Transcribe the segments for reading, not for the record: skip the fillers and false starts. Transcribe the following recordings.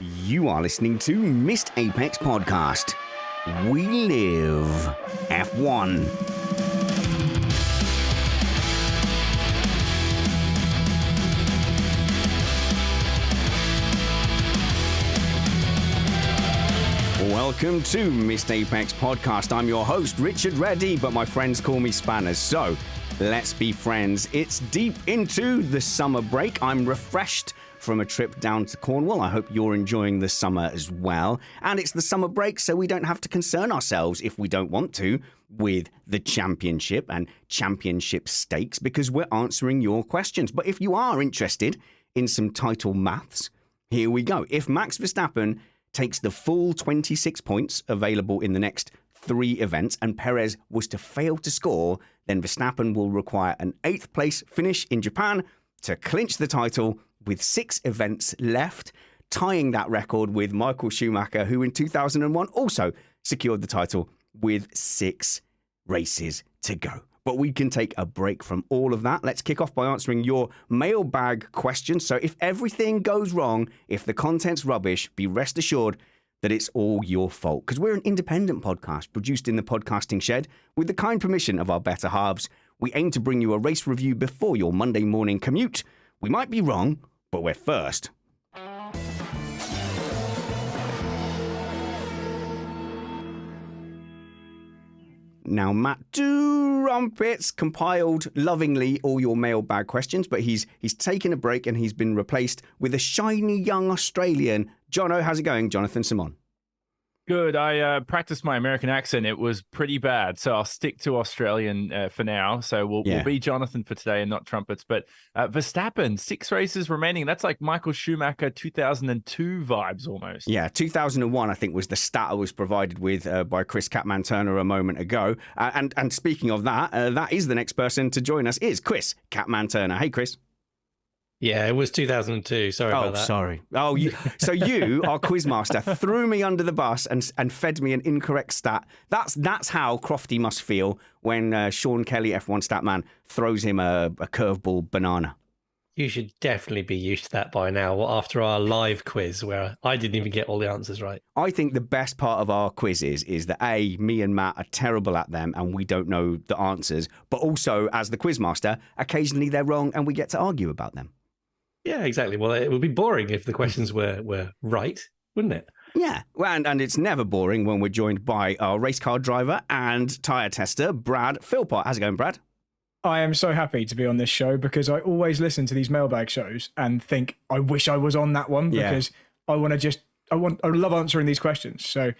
You are listening to Missed Apex Podcast. We live F1. Welcome to Missed Apex Podcast. I'm your host, Richard Reddy, but my friends call me Spanners. So, let's be friends. It's deep into the summer break. I'm refreshed from a trip down to Cornwall. I hope you're enjoying the summer as well. And it's the summer break, so we don't have to concern ourselves, if we don't want to, with the championship and championship stakes, because we're answering your questions. But if you are interested in some title maths, here we go. If Max Verstappen takes the full 26 points available in the next 3 events and Perez was to fail to score, then Verstappen will require an 8th place finish in Japan to clinch the title with 6 events left, tying that record with Michael Schumacher, who in 2001 also secured the title with 6 races to go. But we can take a break from all of that. Let's kick off by answering your mailbag questions. So if everything goes wrong, if the content's rubbish, be rest assured that it's all your fault. Because we're an independent podcast produced in the podcasting shed with the kind permission of our better halves. We aim to bring you a race review before your Monday morning commute. We might be wrong, but we're first. Now, Matt Rumpets compiled lovingly all your mailbag questions, but he's taken a break and he's been replaced with a shiny young Australian. Jono, how's it going? Jonathan Simon. Good. I practiced my American accent. It was pretty bad, so I'll stick to Australian for now. So we'll be Jonathan for today and not Trumpets. But Verstappen, 6 races remaining. That's like Michael Schumacher 2002 vibes almost. Yeah, 2001, I think, was the stat I was provided with by Chris Catman-Turner a moment ago. And speaking of that, that is the next person to join us is Chris Catman-Turner. Hey, Chris. Yeah, it was 2002. Sorry about that. Sorry. Oh, so you, our quizmaster, threw me under the bus and fed me an incorrect stat. That's how Crofty must feel when Sean Kelly, F1 Statman, throws him a curveball banana. You should definitely be used to that by now after our live quiz where I didn't even get all the answers right. I think the best part of our quizzes is that me and Matt are terrible at them and we don't know the answers. But also, as the quizmaster, occasionally they're wrong and we get to argue about them. Yeah, exactly. Well, it would be boring if the questions were right, wouldn't it? Yeah, and it's never boring when we're joined by our race car driver and tyre tester, Brad Philpott. How's it going, Brad? I am so happy to be on this show because I always listen to these mailbag shows and think, I wish I was on that one because I love answering these questions. So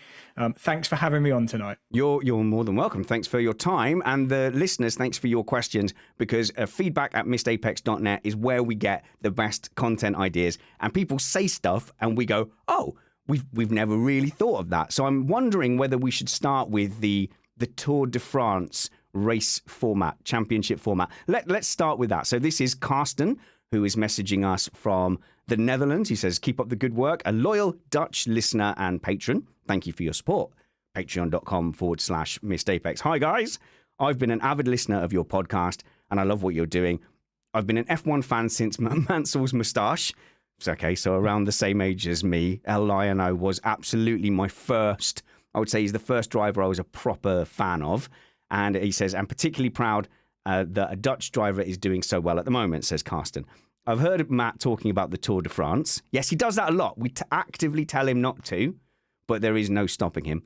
thanks for having me on tonight. You're more than welcome. Thanks for your time. And the listeners, thanks for your questions, because feedback at missedapex.net is where we get the best content ideas. And people say stuff and we go, oh, we've never really thought of that. So I'm wondering whether we should start with the Tour de France race format, championship format. Let's start with that. So this is Karsten, who is messaging us from the Netherlands. He says, keep up the good work. A loyal Dutch listener and patron. Thank you for your support. Patreon.com/missedapex. Hi, guys. I've been an avid listener of your podcast, and I love what you're doing. I've been an F1 fan since Mansell's moustache. It's okay, so around the same age as me. El Lion-O was absolutely my first, I would say he's the first driver I was a proper fan of. And he says, I'm particularly proud that a Dutch driver is doing so well at the moment, says Karsten. I've heard Matt talking about the Tour de France. Yes, he does that a lot. We actively tell him not to, but there is no stopping him.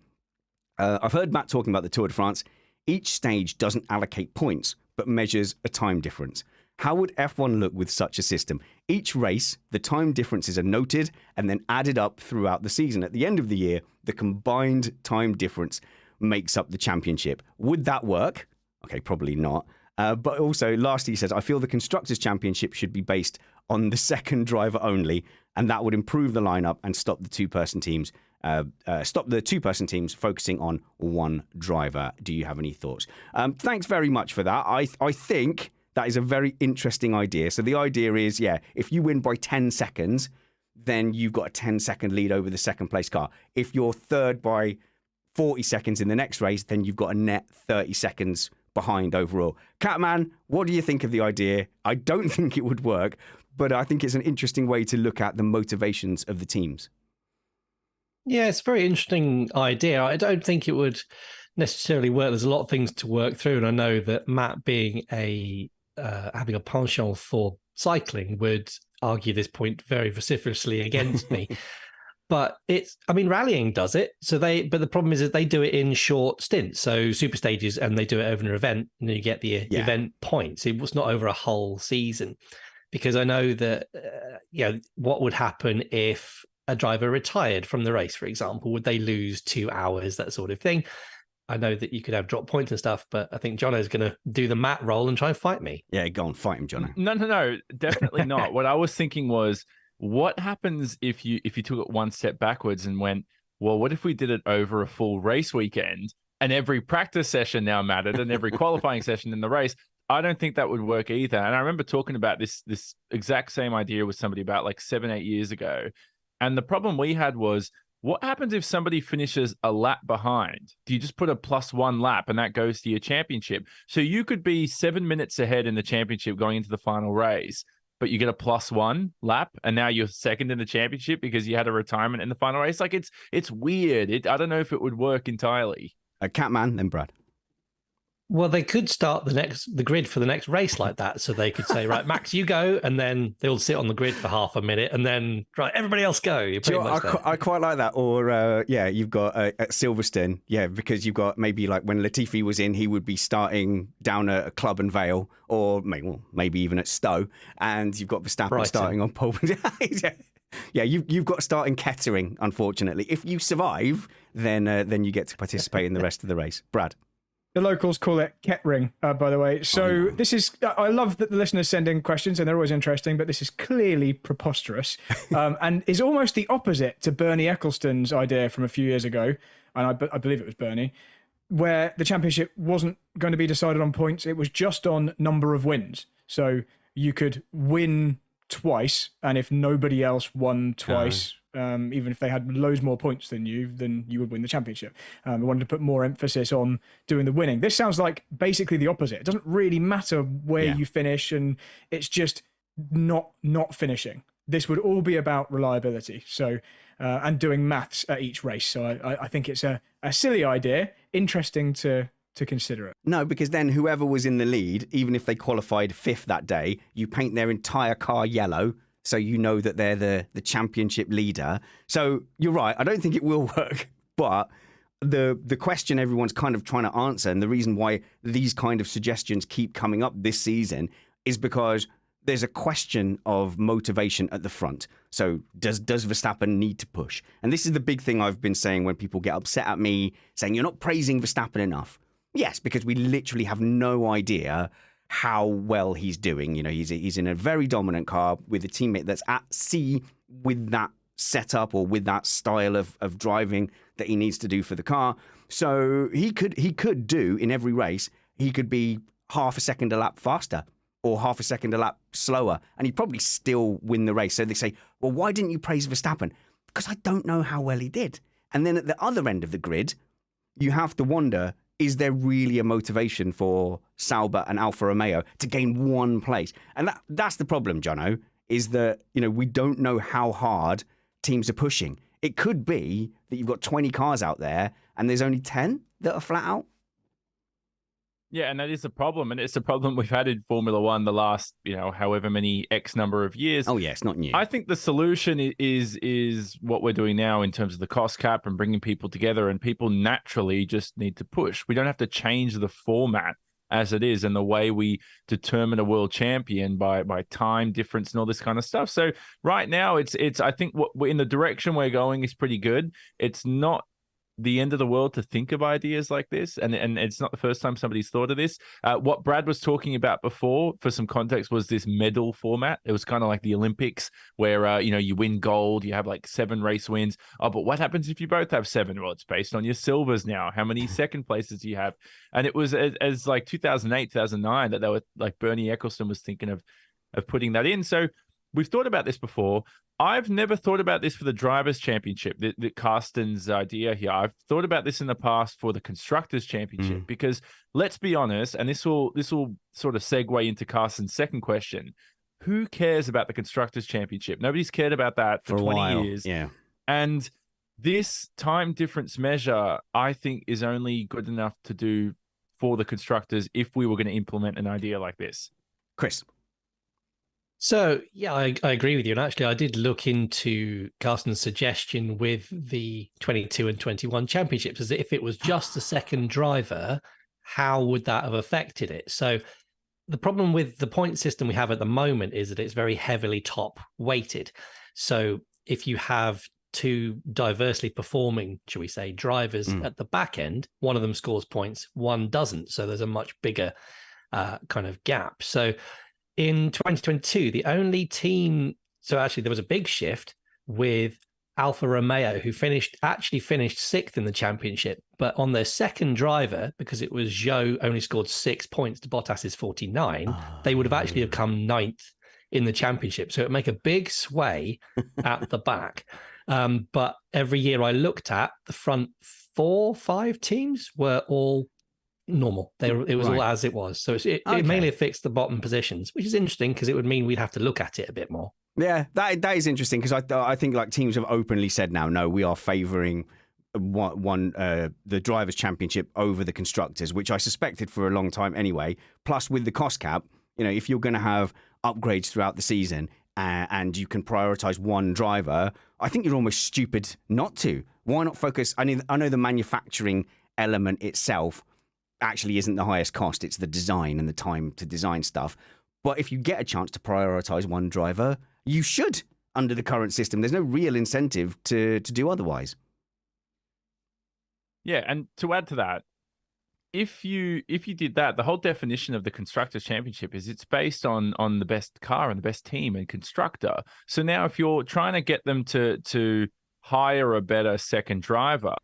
I've heard Matt talking about the Tour de France. Each stage doesn't allocate points, but measures a time difference. How would F1 look with such a system? Each race, the time differences are noted and then added up throughout the season. At the end of the year, the combined time difference makes up the championship. Would that work? Okay, probably not. But also, lastly, he says, I feel the Constructors' Championship should be based on the second driver only, and that would improve the lineup and stop the two-person teams focusing on one driver. Do you have any thoughts? Thanks very much for that. I think that is a very interesting idea. So the idea is, if you win by 10 seconds, then you've got a 10-second lead over the second-place car. If you're third by 40 seconds in the next race, then you've got a net 30 seconds behind overall. Catman, what do you think of the idea? I don't think it would work, but I think it's an interesting way to look at the motivations of the teams. Yeah, it's a very interesting idea. I don't think it would necessarily work. There's a lot of things to work through, and I know that Matt, being having a penchant for cycling, would argue this point very vociferously against me. But rallying does it. But the problem is that they do it in short stints. So super stages, and they do it over an event, and you get the event points. It was not over a whole season, because I know that, what would happen if a driver retired from the race, for example? Would they lose 2 hours, that sort of thing? I know that you could have drop points and stuff, but I think Jono's going to do the Matt role and try and fight me. Yeah, go on, fight him, Jono. No, definitely not. What I was thinking was, what happens if you took it one step backwards and went, well, what if we did it over a full race weekend and every practice session now mattered and every qualifying session in the race? I don't think that would work either. And I remember talking about this exact same idea with somebody about like 7-8 years ago. And the problem we had was, what happens if somebody finishes a lap behind? Do you just put a +1 lap and that goes to your championship? So you could be 7 minutes ahead in the championship going into the final race, but you get a +1 lap, and now you're second in the championship because you had a retirement in the final race. Like, it's weird. I don't know if it would work entirely. Catman, then Brad. Well, they could start the grid for the next race like that. So they could say, right, Max, you go, and then they'll sit on the grid for half a minute, and then, right, everybody else go. I quite like that. Or, you've got at Silverstone, because you've got maybe like when Latifi was in, he would be starting down a Club and Vale, or maybe even at Stowe, and you've got Verstappen starting on pole. Yeah, you've got to start in Kettering, unfortunately. If you survive, then you get to participate in the rest of the race. Brad? The locals call it Kettering, by the way. So I love that the listeners send in questions, and they're always interesting, but this is clearly preposterous and is almost the opposite to Bernie Ecclestone's idea from a few years ago, and I believe it was Bernie, where the championship wasn't going to be decided on points. It was just on number of wins. So you could win twice, and if nobody else won twice, even if they had loads more points than you would win the championship. We wanted to put more emphasis on doing the winning. This sounds like basically the opposite. It doesn't really matter where you finish, and it's just not finishing. This would all be about reliability. So and doing maths at each race. So I think it's a silly idea, interesting to consider it. No, because then whoever was in the lead, even if they qualified 5th that day, you paint their entire car yellow, so you know that they're the championship leader. So you're right. I don't think it will work. But the question everyone's kind of trying to answer, and the reason why these kind of suggestions keep coming up this season, is because there's a question of motivation at the front. So does Verstappen need to push? And this is the big thing I've been saying when people get upset at me, saying you're not praising Verstappen enough. Yes, because we literally have no idea how well he's doing. You know, he's in a very dominant car with a teammate that's at sea with that setup or with that style of driving that he needs to do for the car. So he could do in every race, he could be half a second a lap faster or half a second a lap slower, and he'd probably still win the race. So they say, well, why didn't you praise Verstappen? Because I don't know how well he did. And then at the other end of the grid, you have to wonder, is there really a motivation for Sauber and Alfa Romeo to gain one place? And that's the problem, Jono, is that, we don't know how hard teams are pushing. It could be that you've got 20 cars out there and there's only 10 that are flat out. Yeah, and that is a problem. And it's a problem we've had in Formula One the last, however many X number of years. Oh, yeah, it's not new. I think the solution is what we're doing now in terms of the cost cap and bringing people together, and people naturally just need to push. We don't have to change the format as it is and the way we determine a world champion by time difference and all this kind of stuff. So right now, it's I think what we're in the direction we're going is pretty good. It's not the end of the world to think of ideas like this, and it's not the first time somebody's thought of this. What Brad was talking about before, for some context, was this medal format. It was kind of like the Olympics, where you win gold, you have like 7 race wins. Oh, but what happens if you both have 7? Well, it's based on your silvers now. How many second places do you have? And it was as like 2008, 2009 that they were like Bernie Ecclestone was thinking of putting that in. So we've thought about this before. I've never thought about this for the Drivers' Championship, the Carsten's idea here. I've thought about this in the past for the Constructors' Championship, because let's be honest, and this will sort of segue into Carsten's second question. Who cares about the Constructors' Championship? Nobody's cared about that for 20 years. Yeah. And This time difference measure, I think, is only good enough to do for the constructors if we were going to implement an idea like this. Chris. So, yeah, I agree with you. And actually, I did look into Carsten's suggestion with the 22 and 21 championships, as if it was just a second driver, how would that have affected it? So the problem with the point system we have at the moment is that it's very heavily top weighted. So if you have two diversely performing, shall we say, drivers at the back end, one of them scores points, one doesn't. So there's a much bigger kind of gap. So in 2022, the only team, so actually there was a big shift with Alfa Romeo, who actually finished sixth in the championship, but on their second driver, because it was Zhou only scored 6 points to Bottas's 49, they would have actually come ninth in the championship. So it would make a big sway at the back. But every year I looked at, the front 4-5 teams were all normal. It was all as it was. So it mainly affects the bottom positions, which is interesting because it would mean we'd have to look at it a bit more. Yeah, that is interesting because I think like teams have openly said now, no, we are favouring the drivers' championship over the constructors, which I suspected for a long time anyway. Plus, with the cost cap, if you're going to have upgrades throughout the season and you can prioritise one driver, I think you're almost stupid not to. Why not focus? I know the manufacturing element itself actually isn't the highest cost. It's the design and the time to design stuff. But if you get a chance to prioritise one driver, you should under the current system. There's no real incentive to do otherwise. Yeah, and to add to that, if you did that, the whole definition of the Constructors' Championship is it's based on the best car and the best team and constructor. So now if you're trying to get them to hire a better second driver,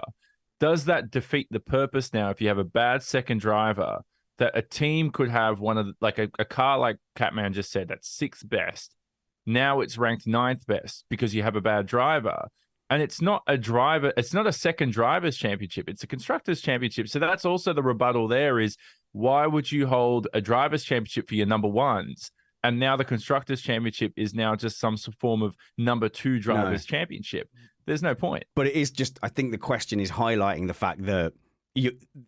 does that defeat the purpose now if you have a bad second driver that a team could have one of the, like a car like Catman just said, that's sixth best. Now it's ranked ninth best because you have a bad driver. And it's not a second driver's championship. It's a constructor's championship. So that's also the rebuttal there is why would you hold a driver's championship for your number ones? And now the constructor's championship is now just some form of number two driver's championship. There's no point. But it is just, I think the question is highlighting the fact that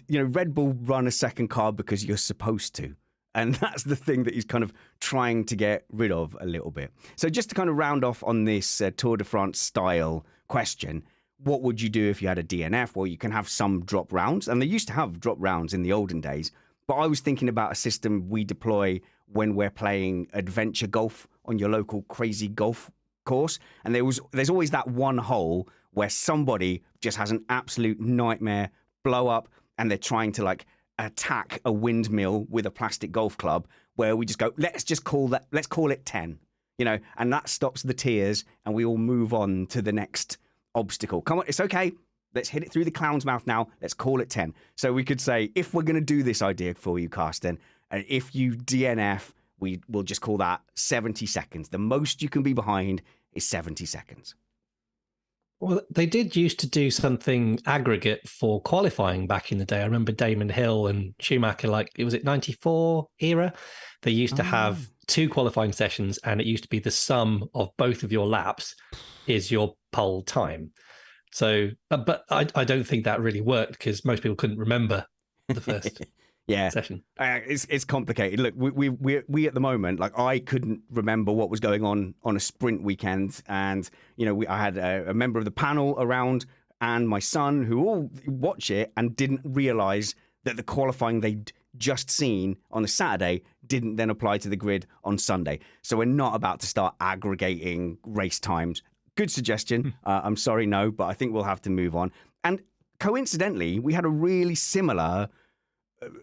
Red Bull run a second car because you're supposed to. And that's the thing that he's kind of trying to get rid of a little bit. So just to kind of round off on this Tour de France style question, what would you do if you had a DNF? Well, you can have some drop rounds. And they used to have drop rounds in the olden days. But I was thinking about a system we deploy when we're playing adventure golf on your local crazy golf course. And there's always that one hole where somebody just has an absolute nightmare blow up and they're trying to like attack a windmill with a plastic golf club, where we just go, let's call it 10, and that stops the tears and we all move on to the next obstacle. Come on, it's okay. Let's hit it through the clown's mouth now. Let's call it 10. So we could say, if we're going to do this idea for you, Carsten, and if you DNF, we'll just call that 70 seconds. The most you can be behind is 70 seconds. Well, they did used to do something aggregate for qualifying back in the day. I remember Damon Hill and Schumacher, was it 94 era? They used to have 2 qualifying sessions, and it used to be the sum of both of your laps is your pole time. So, but I don't think that really worked because most people couldn't remember the first session. It's complicated. Look, we at the moment, like I couldn't remember what was going on a sprint weekend, and I had a member of the panel around and my son who all watch it and didn't realize that the qualifying they'd just seen on a Saturday didn't then apply to the grid on Sunday. So we're not about to start aggregating race times. Good suggestion. I'm sorry, no, but I think we'll have to move on. And coincidentally, we had a really similar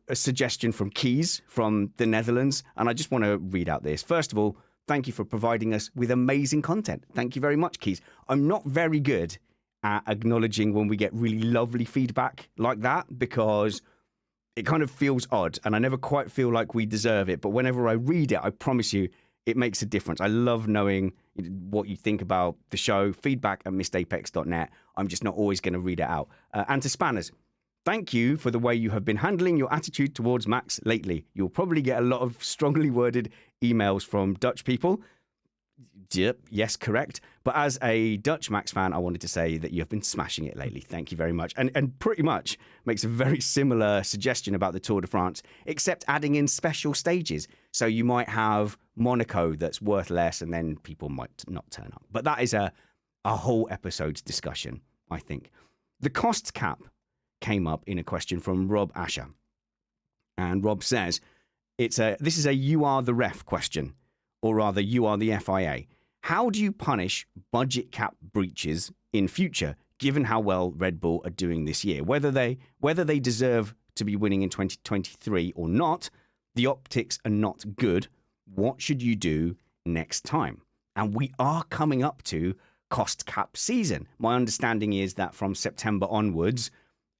a suggestion from Keys from the Netherlands, and I just want to read out this. First of all, thank you for providing us with amazing content. Thank you very much, Keys. I'm not very good at acknowledging when we get really lovely feedback like that because it kind of feels odd and I never quite feel like we deserve it. But whenever I read it, I promise you, it makes a difference. I love knowing what you think about the show. Feedback@missedapex.net. I'm just not always going to read it out. And to Spanners, thank you for the way you have been handling your attitude towards Max lately. You'll probably get a lot of strongly worded emails from Dutch people. Yep, yes, correct. But as a Dutch Max fan, I wanted to say that you have been smashing it lately. Thank you very much. And pretty much makes a very similar suggestion about the Tour de France, except adding in special stages. So you might have Monaco that's worth less, and then people might not turn up. But that is a whole episode's discussion, I think. The cost cap came up in a question from Rob Asher. And Rob says, this is a you are the ref question, or rather you are the FIA. How do you punish budget cap breaches in future, given how well Red Bull are doing this year? Whether they deserve to be winning in 2023 or not, the optics are not good. What should you do next time? And we are coming up to cost cap season. My understanding is that from September onwards,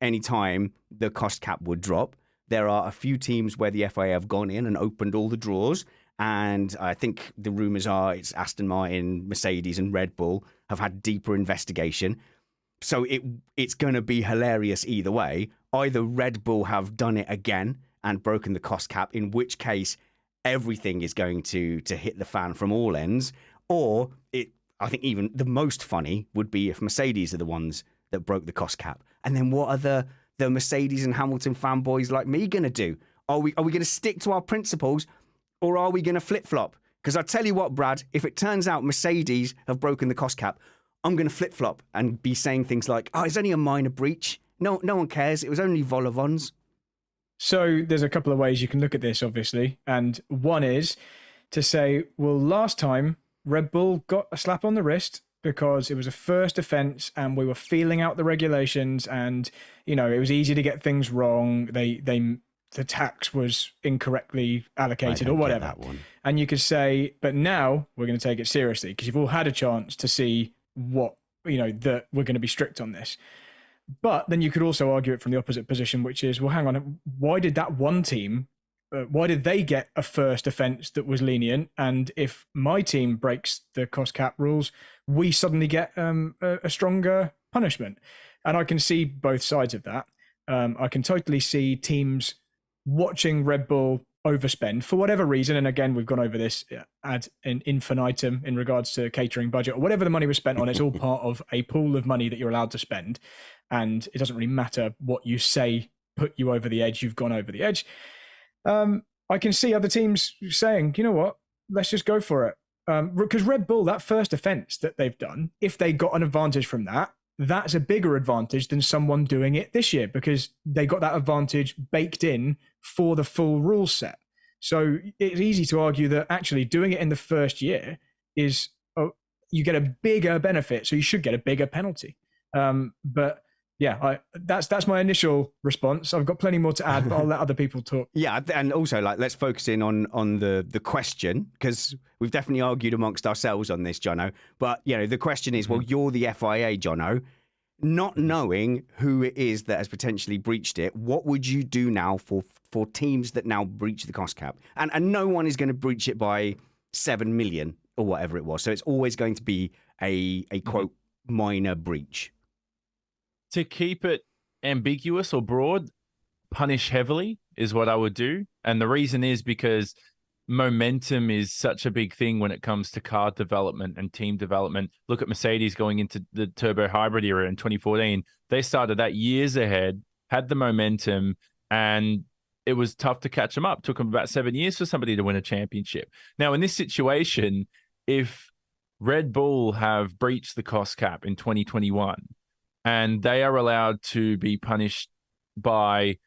anytime the cost cap would drop, there are a few teams where the FIA have gone in and opened all the drawers. And I think the rumours are it's Aston Martin, Mercedes and Red Bull have had deeper investigation. So it's going to be hilarious either way. Either Red Bull have done it again and broken the cost cap, in which case everything is going to hit the fan from all ends. Or I think even the most funny would be if Mercedes are the ones that broke the cost cap. And then what are the Mercedes and Hamilton fanboys like me going to do? Are we going to stick to our principles? Or are we going to flip-flop? Because I tell you what, Brad, if it turns out Mercedes have broken the cost cap, I'm going to flip-flop and be saying things like, oh, it's only a minor breach. No one cares. It was only vol-au-vents. So there's a couple of ways you can look at this, obviously. And one is to say, well, last time Red Bull got a slap on the wrist because it was a first offence and we were feeling out the regulations and, it was easy to get things wrong. The tax was incorrectly allocated or whatever. And you could say, but now we're going to take it seriously because you've all had a chance to see what, that we're going to be strict on this. But then you could also argue it from the opposite position, which is, well, hang on, why did that one team, why did they get a first offence that was lenient? And if my team breaks the cost cap rules, we suddenly get a stronger punishment. And I can see both sides of that. I can totally see teams watching Red Bull overspend for whatever reason. And again, we've gone over this ad infinitum in regards to catering budget or whatever the money was spent on. It's all part of a pool of money that you're allowed to spend. And it doesn't really matter what you say put you over the edge. You've gone over the edge. I can see other teams saying, you know what, let's just go for it. Because Red Bull, that first offence that they've done, if they got an advantage from that, that's a bigger advantage than someone doing it this year because they got that advantage baked in for the full rule set. So it's easy to argue that actually doing it in the first year is, you get a bigger benefit, so you should get a bigger penalty. But yeah, that's my initial response. I've got plenty more to add, but I'll let other people talk. Yeah, and also let's focus in on the question because we've definitely argued amongst ourselves on this, Jono. But the question is, well, you're the FIA, Jono. Not knowing who it is that has potentially breached it, what would you do now for teams that now breach the cost cap? And no one is going to breach it by 7 million or whatever it was. So it's always going to be a quote minor breach. To keep it ambiguous or broad, punish heavily is what I would do. And the reason is because momentum is such a big thing when it comes to car development and team development. Look at Mercedes going into the turbo hybrid era in 2014. They started that years ahead, had the momentum, and it was tough to catch them up. It took them about 7 years for somebody to win a championship. Now, in this situation, if Red Bull have breached the cost cap in 2021, and they are allowed to be punished by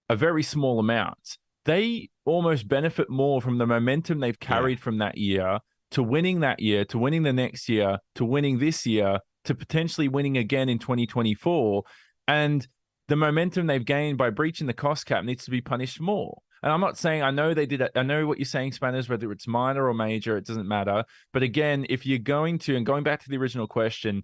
a very small amount, they almost benefit more from the momentum they've carried from that year to winning that year, to winning the next year, to winning this year, to potentially winning again in 2024. And the momentum they've gained by breaching the cost cap needs to be punished more. And I'm not saying, I know they did it. I know what you're saying, Spanners, whether it's minor or major, it doesn't matter. But again, if you're going to, and going back to the original question,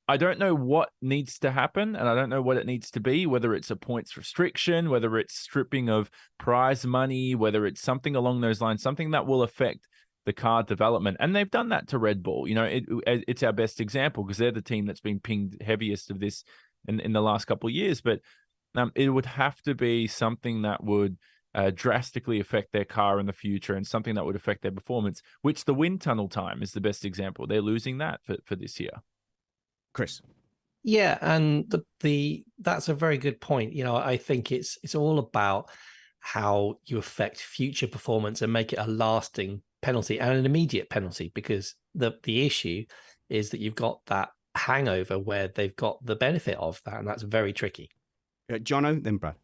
I don't know what needs to happen, and I don't know what it needs to be, whether it's a points restriction, whether it's stripping of prize money, whether it's something along those lines, something that will affect the car development. And they've done that to Red Bull. It's our best example because they're the team that's been pinged heaviest of this in the last couple of years. But it would have to be something that would drastically affect their car in the future and something that would affect their performance, which the wind tunnel time is the best example. They're losing that for this year. Chris. Yeah, and that's a very good point. I think it's all about how you affect future performance and make it a lasting penalty and an immediate penalty, because the issue is that you've got that hangover where they've got the benefit of that, and that's very tricky. Jono, then Brad.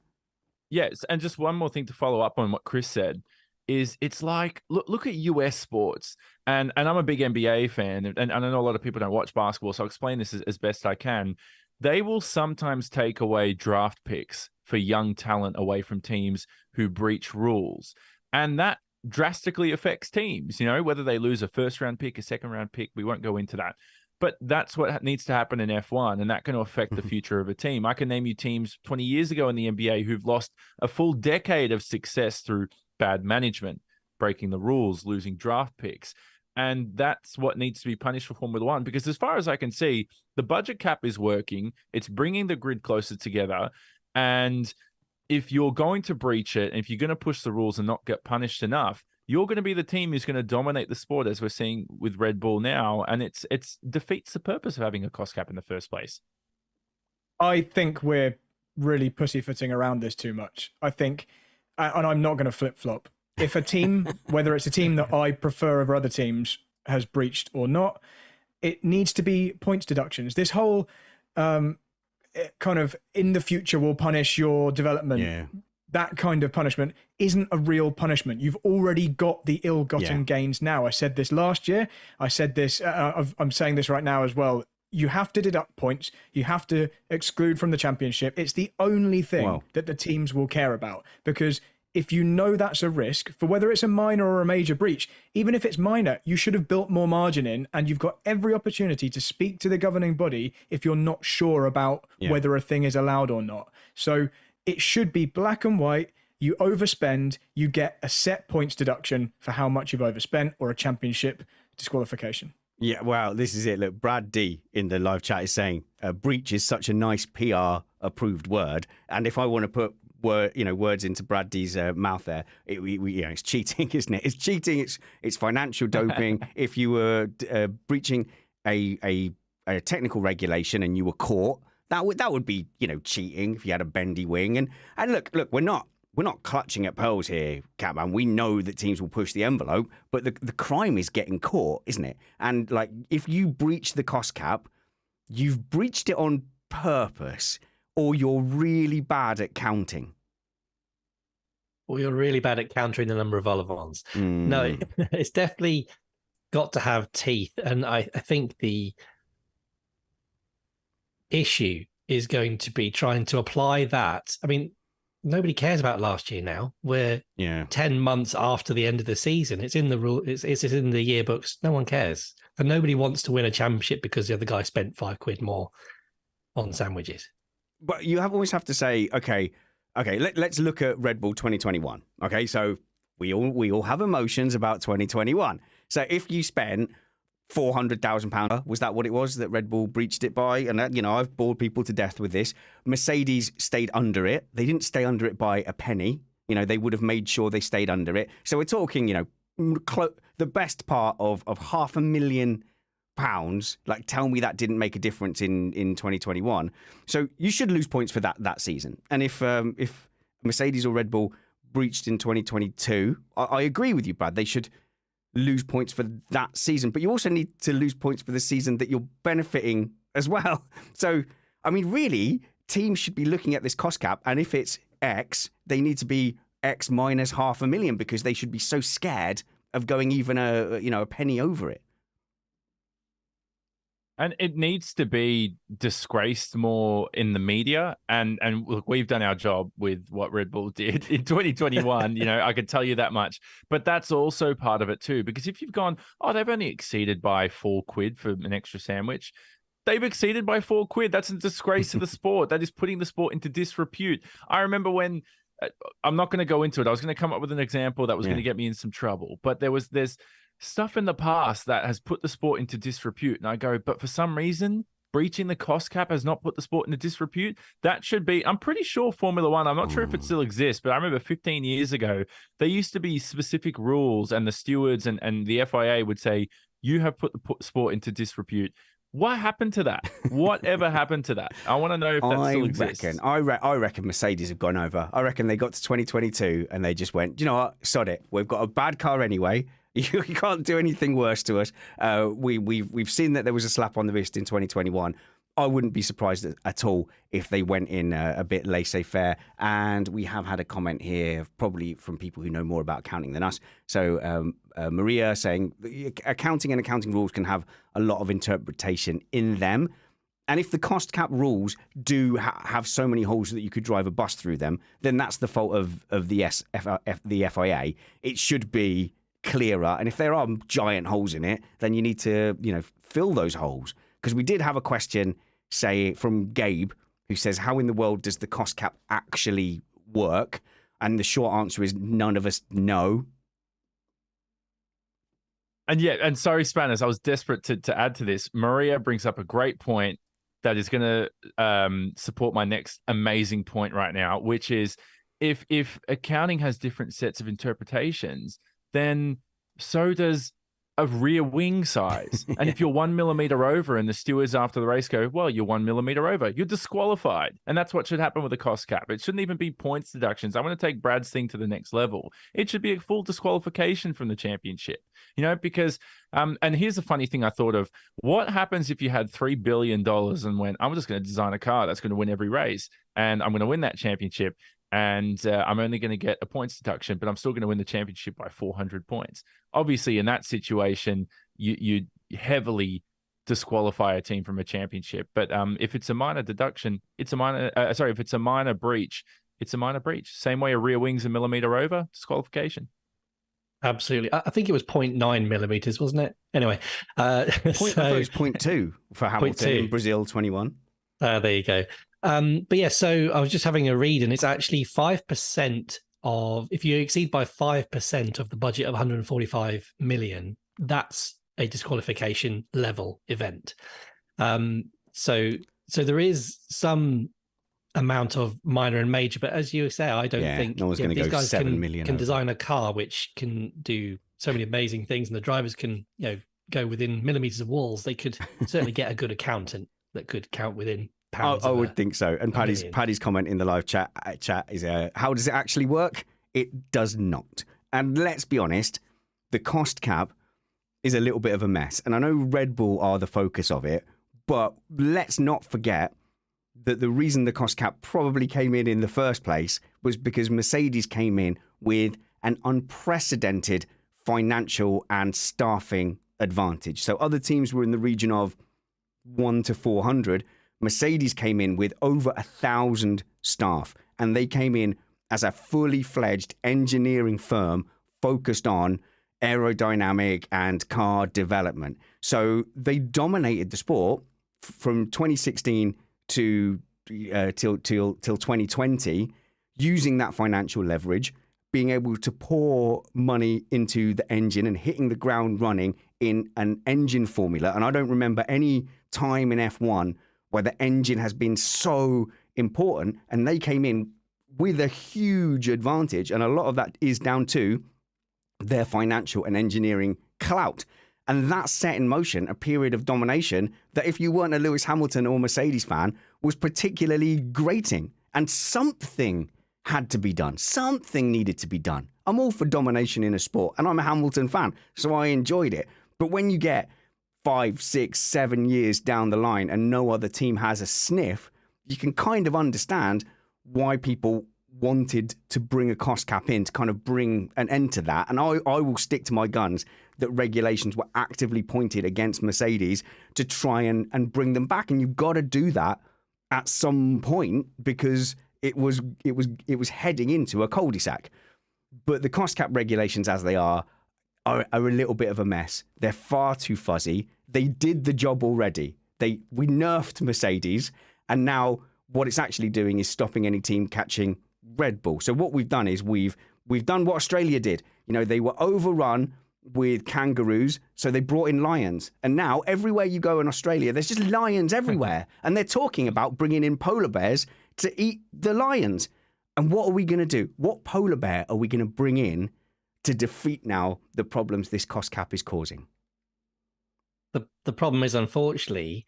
Yes, and just one more thing to follow up on what Chris said is it's like, look at US sports, and I'm a big NBA fan, and I know a lot of people don't watch basketball, so I'll explain this as best I can. They will sometimes take away draft picks for young talent away from teams who breach rules, and that drastically affects teams, whether they lose a first-round pick, a second-round pick, we won't go into that. But that's what needs to happen in F1, and that can affect the future of a team. I can name you teams 20 years ago in the NBA who've lost a full decade of success through bad management, breaking the rules, losing draft picks. And that's what needs to be punished for Formula One, because as far as I can see, the budget cap is working. It's bringing the grid closer together. And if you're going to breach it, and if you're going to push the rules and not get punished enough, you're going to be the team who's going to dominate the sport, as we're seeing with Red Bull now, and it's defeats the purpose of having a cost cap in the first place. I think we're really pussyfooting around this too much. I think, and I'm not going to flip-flop, if a team, whether it's a team that I prefer over other teams, has breached or not, it needs to be points deductions. This whole kind of in the future will punish your development. Yeah. That kind of punishment isn't a real punishment. You've already got the ill-gotten gains now. I said this last year. I said this, I'm saying this right now as well. You have to deduct points. You have to exclude from the championship. It's the only thing that the teams will care about, because if you know that's a risk, for whether it's a minor or a major breach, even if it's minor, you should have built more margin in, and you've got every opportunity to speak to the governing body if you're not sure about whether a thing is allowed or not. So it should be black and white. You overspend, you get a set points deduction for how much you've overspent, or a championship disqualification. Yeah, well, this is it. Look, Brad D in the live chat is saying breach is such a nice PR approved word, and if I want to put words into Brad D's mouth there, it's cheating, isn't it? It's cheating. It's financial doping. If you were breaching a technical regulation and you were caught, that would be cheating if you had a bendy wing. And look, we're not clutching at pearls here, Catman. We know that teams will push the envelope, but the crime is getting caught, isn't it? And like, if you breach the cost cap, you've breached it on purpose, or you're really bad at counting. Or you're really bad at countering the number of Olivons. No, it's definitely got to have teeth. And I think the issue is going to be trying to apply that. I mean, nobody cares about last year now. We're 10 months after the end of the season. It's in the rule. It's in the yearbooks. No one cares. And nobody wants to win a championship because the other guy spent £5 more on sandwiches. But you always have to say, okay, let's look at Red Bull 2021. Okay, so we all have emotions about 2021. So if you spent £400,000, was that what it was that Red Bull breached it by? And I've bored people to death with this. Mercedes stayed under it. They didn't stay under it by a penny. They would have made sure they stayed under it. So we're talking, the best part of £500,000. Like, tell me that didn't make a difference in 2021. So you should lose points for that season. And if Mercedes or Red Bull breached in 2022, I agree with you, Brad. They should lose points for that season, but you also need to lose points for the season that you're benefiting as well. So, I mean, really, teams should be looking at this cost cap, and if it's X, they need to be X minus £500,000, because they should be so scared of going even a penny over it. And it needs to be disgraced more in the media. And look, we've done our job with what Red Bull did in 2021. I can tell you that much. But that's also part of it too. Because if you've gone, they've only exceeded by £4 for an extra sandwich. They've exceeded by £4. That's a disgrace to the sport. That is putting the sport into disrepute. I remember when, I'm not going to go into it. I was going to come up with an example that was going to get me in some trouble. But there's stuff in the past that has put the sport into disrepute. And I go, but for some reason, breaching the cost cap has not put the sport into disrepute. That should be, I'm pretty sure Formula One, I'm not sure if it still exists, but I remember 15 years ago, there used to be specific rules, and the stewards and the FIA would say, you have put the sport into disrepute. What happened to that? Whatever happened to that? I want to know if that still exists. I reckon Mercedes have gone over. I reckon they got to 2022 and they just went, you know what, sod it. We've got a bad car anyway. You can't do anything worse to us. We've seen that there was a slap on the wrist in 2021. I wouldn't be surprised at all if they went in a bit laissez-faire. And we have had a comment here, probably from people who know more about accounting than us. So Maria saying accounting and accounting rules can have a lot of interpretation in them. And if the cost cap rules do have so many holes that you could drive a bus through them, then that's the fault of the FIA. It should be clearer. And if there are giant holes in it, then you need to, fill those holes. Because we did have a question, say, from Gabe, who says, how in the world does the cost cap actually work? And the short answer is none of us know. And sorry, Spanners, I was desperate to add to this. Maria brings up a great point that is going to support my next amazing point right now, which is if accounting has different sets of interpretations, then so does a rear wing size. And if you're 1 millimeter over and the stewards after the race go, well, you're 1 millimeter over, you're disqualified. And that's what should happen with the cost cap. It shouldn't even be points deductions. I want to take Brad's thing to the next level. It should be a full disqualification from the championship, because, and here's the funny thing I thought of. What happens if you had $3 billion and went, I'm just going to design a car that's going to win every race and I'm going to win that championship. And I'm only going to get a points deduction, but I'm still going to win the championship by 400 points. Obviously, in that situation, you heavily disqualify a team from a championship. But if it's a minor deduction, it's a minor. If it's a minor breach, it's a minor breach. Same way a rear wing's a millimeter over, disqualification. Absolutely. I think it was 0.9 millimeters, wasn't it? Anyway, I thought it was 0.2 for Hamilton in Brazil 21. There you go. But yeah, so I was just having a read, and it's actually 5% of, if you exceed by 5% of the budget of 145 million, that's a disqualification level event. So there is some amount of minor and major, but as you say, I don't think no one's going to go 7 million. Can design a car which can do so many amazing things, and the drivers can, go within millimeters of walls. They could certainly get a good accountant that could count within pounds. I would think so. And Paddy's comment in the live chat is, how does it actually work? It does not. And let's be honest, the cost cap is a little bit of a mess. And I know Red Bull are the focus of it, but let's not forget that the reason the cost cap probably came in the first place was because Mercedes came in with an unprecedented financial and staffing advantage. So other teams were in the region of 1 to 400. Mercedes came in with over 1,000 staff, and they came in as a fully fledged engineering firm focused on aerodynamic and car development. So they dominated the sport from 2016 to till 2020, using that financial leverage, being able to pour money into the engine and hitting the ground running in an engine formula. And I don't remember any time in F1 where the engine has been so important, and they came in with a huge advantage. And a lot of that is down to their financial and engineering clout. And that set in motion a period of domination that, if you weren't a Lewis Hamilton or Mercedes fan, was particularly grating. And something had to be done. Something needed to be done. I'm all for domination in a sport, and I'm a Hamilton fan, so I enjoyed it. But when you get 5, 6, 7 years down the line and no other team has a sniff, you can kind of understand why people wanted to bring a cost cap in to kind of bring an end to that. And I will stick to my guns that regulations were actively pointed against Mercedes to try and bring them back. And you've got to do that at some point, because it was heading into a cul-de-sac. But the cost cap regulations as they are a little bit of a mess. They're far too fuzzy. They did the job already. We nerfed Mercedes, and now what it's actually doing is stopping any team catching Red Bull. So what we've done is we've done what Australia did. They were overrun with kangaroos, so they brought in lions. And now everywhere you go in Australia, there's just lions everywhere. And they're talking about bringing in polar bears to eat the lions. And what are we going to do? What polar bear are we going to bring in to defeat now the problems this cost cap is causing? The problem is, unfortunately,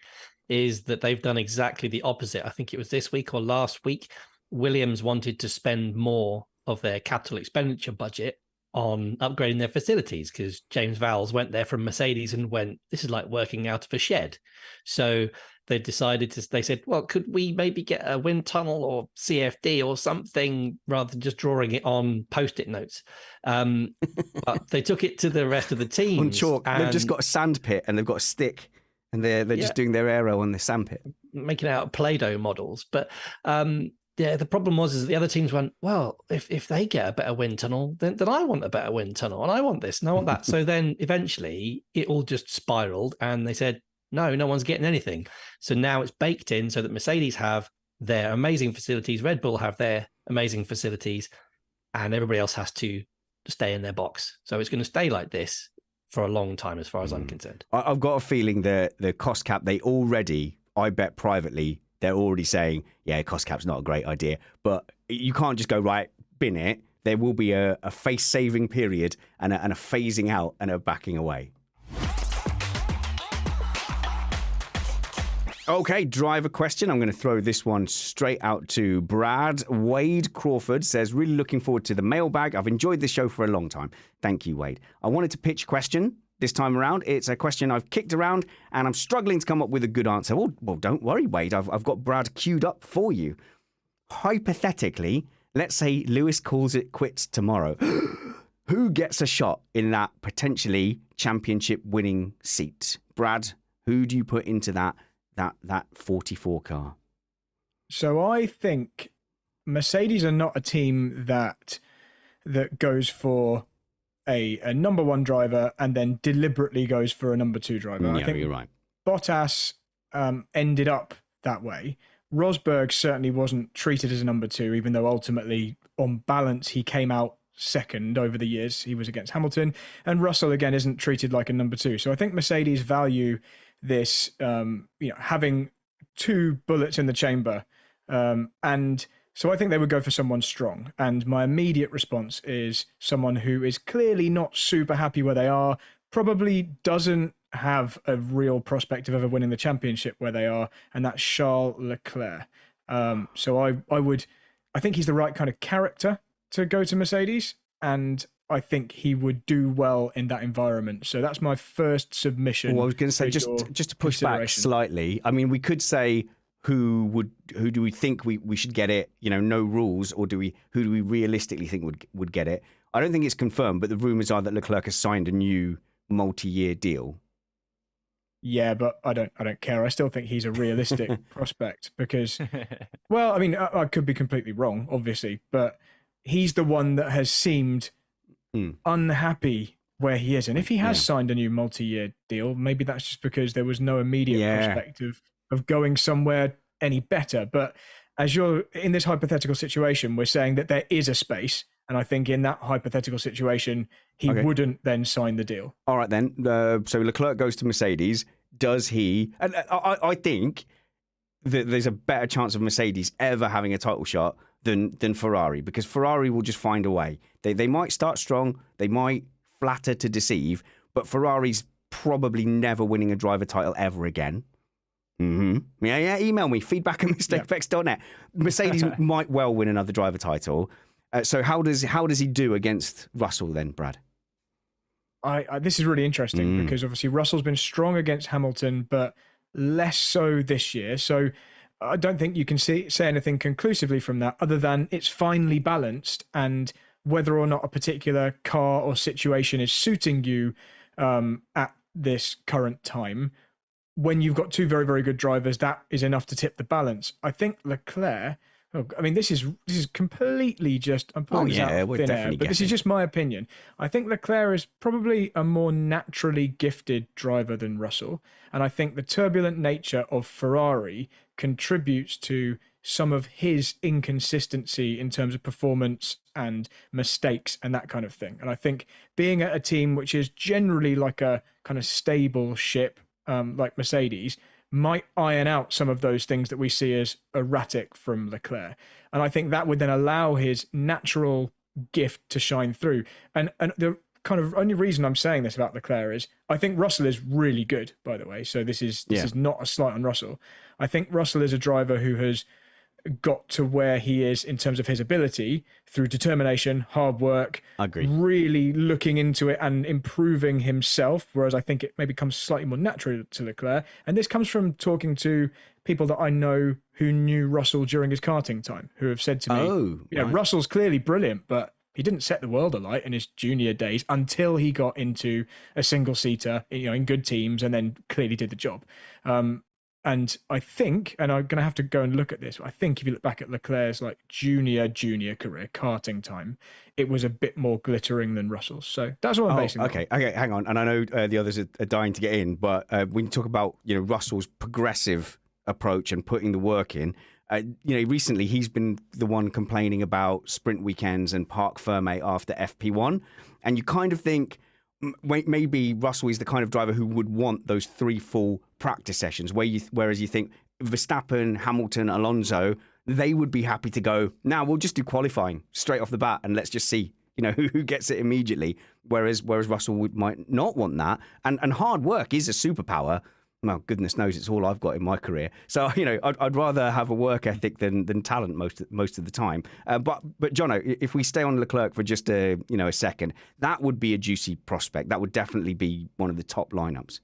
is that they've done exactly the opposite. I think it was this week or last week, Williams wanted to spend more of their capital expenditure budget on upgrading their facilities because James Vowles went there from Mercedes and went, this is like working out of a shed. So they decided they said, well, could we maybe get a wind tunnel or CFD or something rather than just drawing it on Post-it notes? But they took it to the rest of the team. On chalk. They've just got a sand pit and they've got a stick and they're just doing their aero on the sand pit. Making out Play-Doh models. But the problem was the other teams went, well, if they get a better wind tunnel, then I want a better wind tunnel and I want this and I want that. So then eventually it all just spiraled and they said, no one's getting anything. So now it's baked in so that Mercedes have their amazing facilities, Red Bull have their amazing facilities, and everybody else has to stay in their box. So it's going to stay like this for a long time as far as I'm concerned. I've got a feeling that the cost cap, I bet privately, they're already saying, yeah, cost cap's not a great idea. But you can't just go, right, bin it. There will be a face-saving period and a phasing out and a backing away. Okay, driver question. I'm going to throw this one straight out to Brad. Wade Crawford says, really looking forward to the mailbag. I've enjoyed this show for a long time. Thank you, Wade. I wanted to pitch a question this time around. It's a question I've kicked around and I'm struggling to come up with a good answer. Well, don't worry, Wade. I've got Brad queued up for you. Hypothetically, let's say Lewis calls it quits tomorrow. Who gets a shot in that potentially championship winning seat? Brad, who do you put into that 44 car? So I think Mercedes are not a team that goes for a number one driver and then deliberately goes for a number two driver. Yeah, I think you're right. Bottas ended up that way. Rosberg certainly wasn't treated as a number two, even though ultimately, on balance, he came out second over the years. He was against Hamilton. And Russell, again, isn't treated like a number two. So I think Mercedes value this, having two bullets in the chamber. And so I think they would go for someone strong. And my immediate response is someone who is clearly not super happy where they are, probably doesn't have a real prospect of ever winning the championship where they are, and that's Charles Leclerc. So I think he's the right kind of character to go to Mercedes, and I think he would do well in that environment. So that's my first submission. Well, I was going to say, just to push back slightly, I mean, we could say who do we think we should get it, no rules, or who do we realistically think would get it? I don't think it's confirmed, but the rumours are that Leclerc has signed a new multi-year deal. Yeah, but I don't care. I still think he's a realistic prospect because, well, I mean, I could be completely wrong, obviously, but he's the one that has seemed unhappy where he is. And if he has signed a new multi-year deal, maybe that's just because there was no immediate prospect of going somewhere any better. But as you're in this hypothetical situation, we're saying that there is a space. And I think in that hypothetical situation, he wouldn't then sign the deal. All right, then. So Leclerc goes to Mercedes. Does he? And I think that there's a better chance of Mercedes ever having a title shot than Ferrari, because Ferrari will just find a way. They might start strong. They might flatter to deceive. But Ferrari's probably never winning a driver title ever again. Mm-hmm. Yeah. Email me, feedback@mistakeeffects.net. Mercedes might well win another driver title. So how does he do against Russell then, Brad? This is really interesting because obviously Russell's been strong against Hamilton, but less so this year. So I don't think you can say anything conclusively from that other than it's finely balanced, and whether or not a particular car or situation is suiting you at this current time. When you've got two very, very good drivers, that is enough to tip the balance. I think Leclerc... I mean, this is completely just, I'm pulling this out of thin air, but this is just my opinion. I think Leclerc is probably a more naturally gifted driver than Russell. And I think the turbulent nature of Ferrari contributes to some of his inconsistency in terms of performance and mistakes and that kind of thing. And I think being at a team which is generally like a kind of stable ship, like Mercedes, might iron out some of those things that we see as erratic from Leclerc. And I think that would then allow his natural gift to shine through. And the kind of only reason I'm saying this about Leclerc is I think Russell is really good, by the way. So this is not a slight on Russell. I think Russell is a driver who has got to where he is in terms of his ability through determination, hard work, really looking into it and improving himself, whereas I think it maybe comes slightly more natural to Leclerc. And this comes from talking to people that I know who knew Russell during his karting time, who have said to me, Russell's clearly brilliant, but he didn't set the world alight in his junior days until he got into a single-seater, in good teams, and then clearly did the job. And I think, and I'm going to have to go and look at this, I think if you look back at Leclerc's like junior career, karting time, it was a bit more glittering than Russell's. So that's what I'm basing it on. Okay, hang on. And I know the others are dying to get in, but when you talk about, Russell's progressive approach and putting the work in, recently he's been the one complaining about sprint weekends and parc fermé after FP1. And you kind of think, maybe Russell is the kind of driver who would want those 3 full practice sessions, whereas you think Verstappen, Hamilton, Alonso, they would be happy to go, now we'll just do qualifying straight off the bat and let's just see, who gets it immediately. Whereas Russell might not want that. And hard work is a superpower. Well, goodness knows it's all I've got in my career. So, I'd rather have a work ethic than talent most of the time. But Jono, if we stay on Leclerc for just a second, that would be a juicy prospect. That would definitely be one of the top lineups.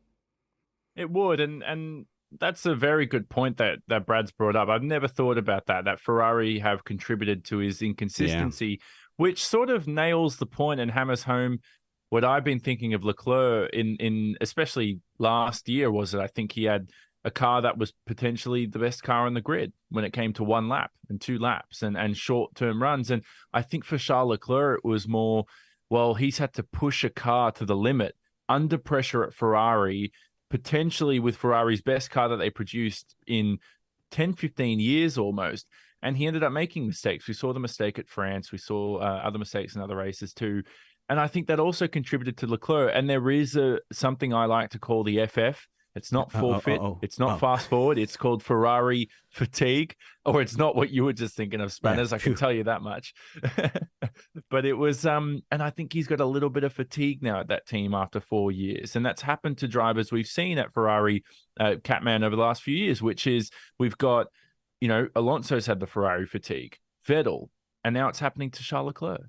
It would, and that's a very good point that Brad's brought up. I've never thought about that Ferrari have contributed to his inconsistency, which sort of nails the point and hammers home what I've been thinking of Leclerc in especially last year was that I think he had a car that was potentially the best car on the grid when it came to 1 lap and 2 laps and short-term runs. And I think for Charles Leclerc, it was more, well, he's had to push a car to the limit under pressure at Ferrari, potentially with Ferrari's best car that they produced in 10, 15 years almost. And he ended up making mistakes. We saw the mistake at France. We saw other mistakes in other races too. And I think that also contributed to Leclerc. And there is something I like to call the FF. It's not forfeit. It's not fast forward. It's called Ferrari fatigue, or it's not what you were just thinking of, Spanners. I can tell you that much. But it was, and I think he's got a little bit of fatigue now at that team after 4 years. And that's happened to drivers we've seen at Ferrari, Catman, over the last few years, which is we've got, Alonso's had the Ferrari fatigue, Vettel, and now it's happening to Charles Leclerc.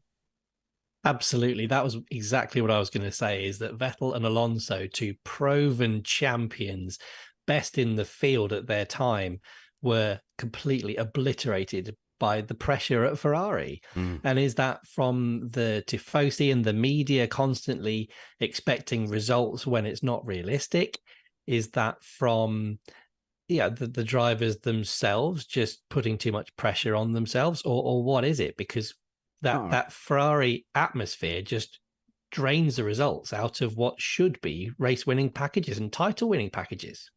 Absolutely. That was exactly what I was going to say, is that Vettel and Alonso, 2 proven champions, best in the field at their time, were completely obliterated by the pressure at Ferrari. And is that from the tifosi and the media constantly expecting results when it's not realistic? Is that from the drivers themselves just putting too much pressure on themselves, or what is it? Because that Ferrari atmosphere just drains the results out of what should be race-winning packages and title-winning packages.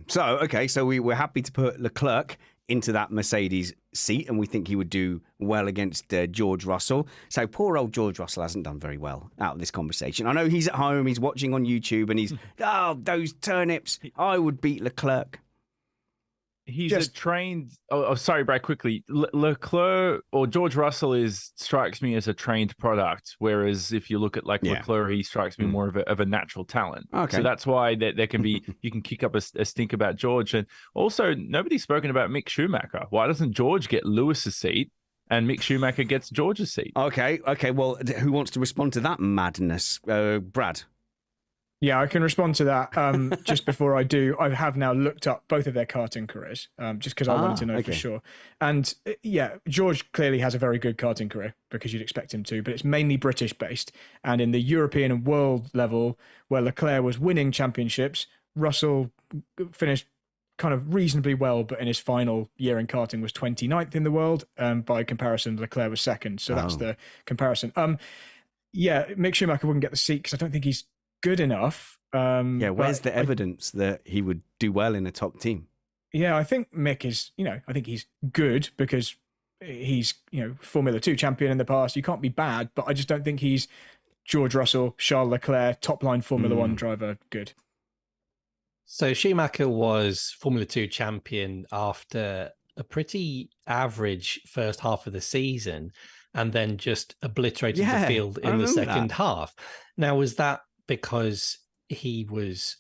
So we're happy to put Leclerc into that Mercedes seat, and we think he would do well against George Russell. So poor old George Russell hasn't done very well out of this conversation. I know he's at home, he's watching on YouTube, and he's, those turnips, I would beat Leclerc. He's a trained. Sorry, Brad. Quickly, Leclerc or George Russell strikes me as a trained product, whereas if you look at Leclerc, he strikes me more of a natural talent. Okay, so that's why there can be you can kick up a stink about George, and also nobody's spoken about Mick Schumacher. Why doesn't George get Lewis's seat and Mick Schumacher gets George's seat? Okay. Well, who wants to respond to that madness, Brad? Yeah, I can respond to that. Just before I do, I have now looked up both of their karting careers, just because I wanted to know for sure. And George clearly has a very good karting career, because you'd expect him to, but it's mainly British based. And in the European and world level, where Leclerc was winning championships, Russell finished kind of reasonably well, but in his final year in karting was 29th in the world. By comparison, Leclerc was second. So that's the comparison. Mick Schumacher wouldn't get the seat because I don't think he's good enough. Where's the evidence that he would do well in a top team? Yeah, I think Mick is, I think he's good because he's, Formula 2 champion in the past. You can't be bad, but I just don't think he's George Russell, Charles Leclerc, top line Formula 1 driver good. So Schumacher was Formula 2 champion after a pretty average first half of the season and then just obliterated the field in the second half. Now, was that because he was,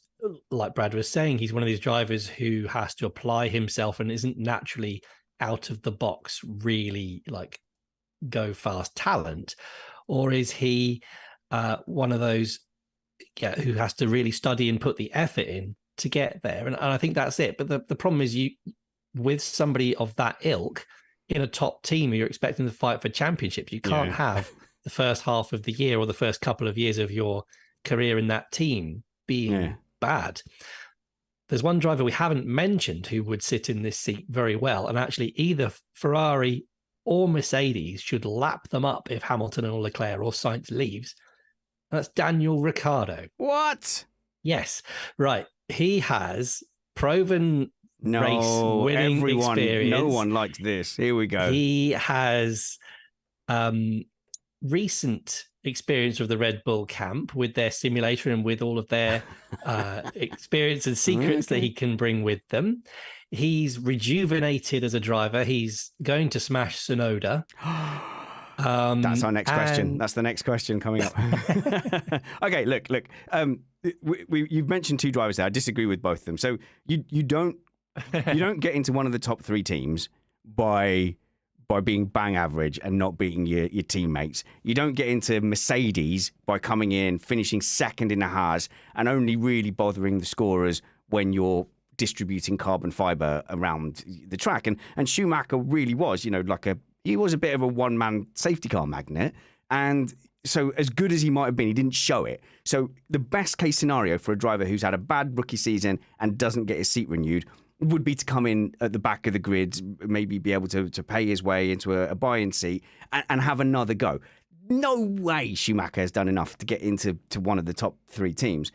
like Brad was saying, he's one of these drivers who has to apply himself and isn't naturally out of the box, really like go fast talent? Or is he one of those who has to really study and put the effort in to get there? And I think that's it. But the problem is, you with somebody of that ilk in a top team, you're expecting to fight for championships. You can't have the first half of the year or the first couple of years of your career in that team being bad. There's one driver we haven't mentioned who would sit in this seat very well, and actually either Ferrari or Mercedes should lap them up if Hamilton or Leclerc or Sainz leaves. That's Daniel Ricciardo. What? Yes, right. He has proven race winning experience. No one likes this. Here we go. He has recent experience of the Red Bull camp with their simulator and with all of their experience and secrets that he can bring with them. He's rejuvenated as a driver. He's going to smash Tsunoda. That's our next question. That's the next question coming up. Okay, look. You've mentioned two drivers there. I disagree with both of them. So you don't get into one of the top three teams by being bang average and not beating your teammates. You don't get into Mercedes by coming in, finishing second in the Haas, and only really bothering the scorers when you're distributing carbon fiber around the track. And Schumacher really was, he was a bit of a one-man safety car magnet. And so as good as he might have been, he didn't show it. So the best case scenario for a driver who's had a bad rookie season and doesn't get his seat renewed would be to come in at the back of the grid, maybe be able to pay his way into a buy-in seat and have another go. No way Schumacher has done enough to get into one of the top three teams.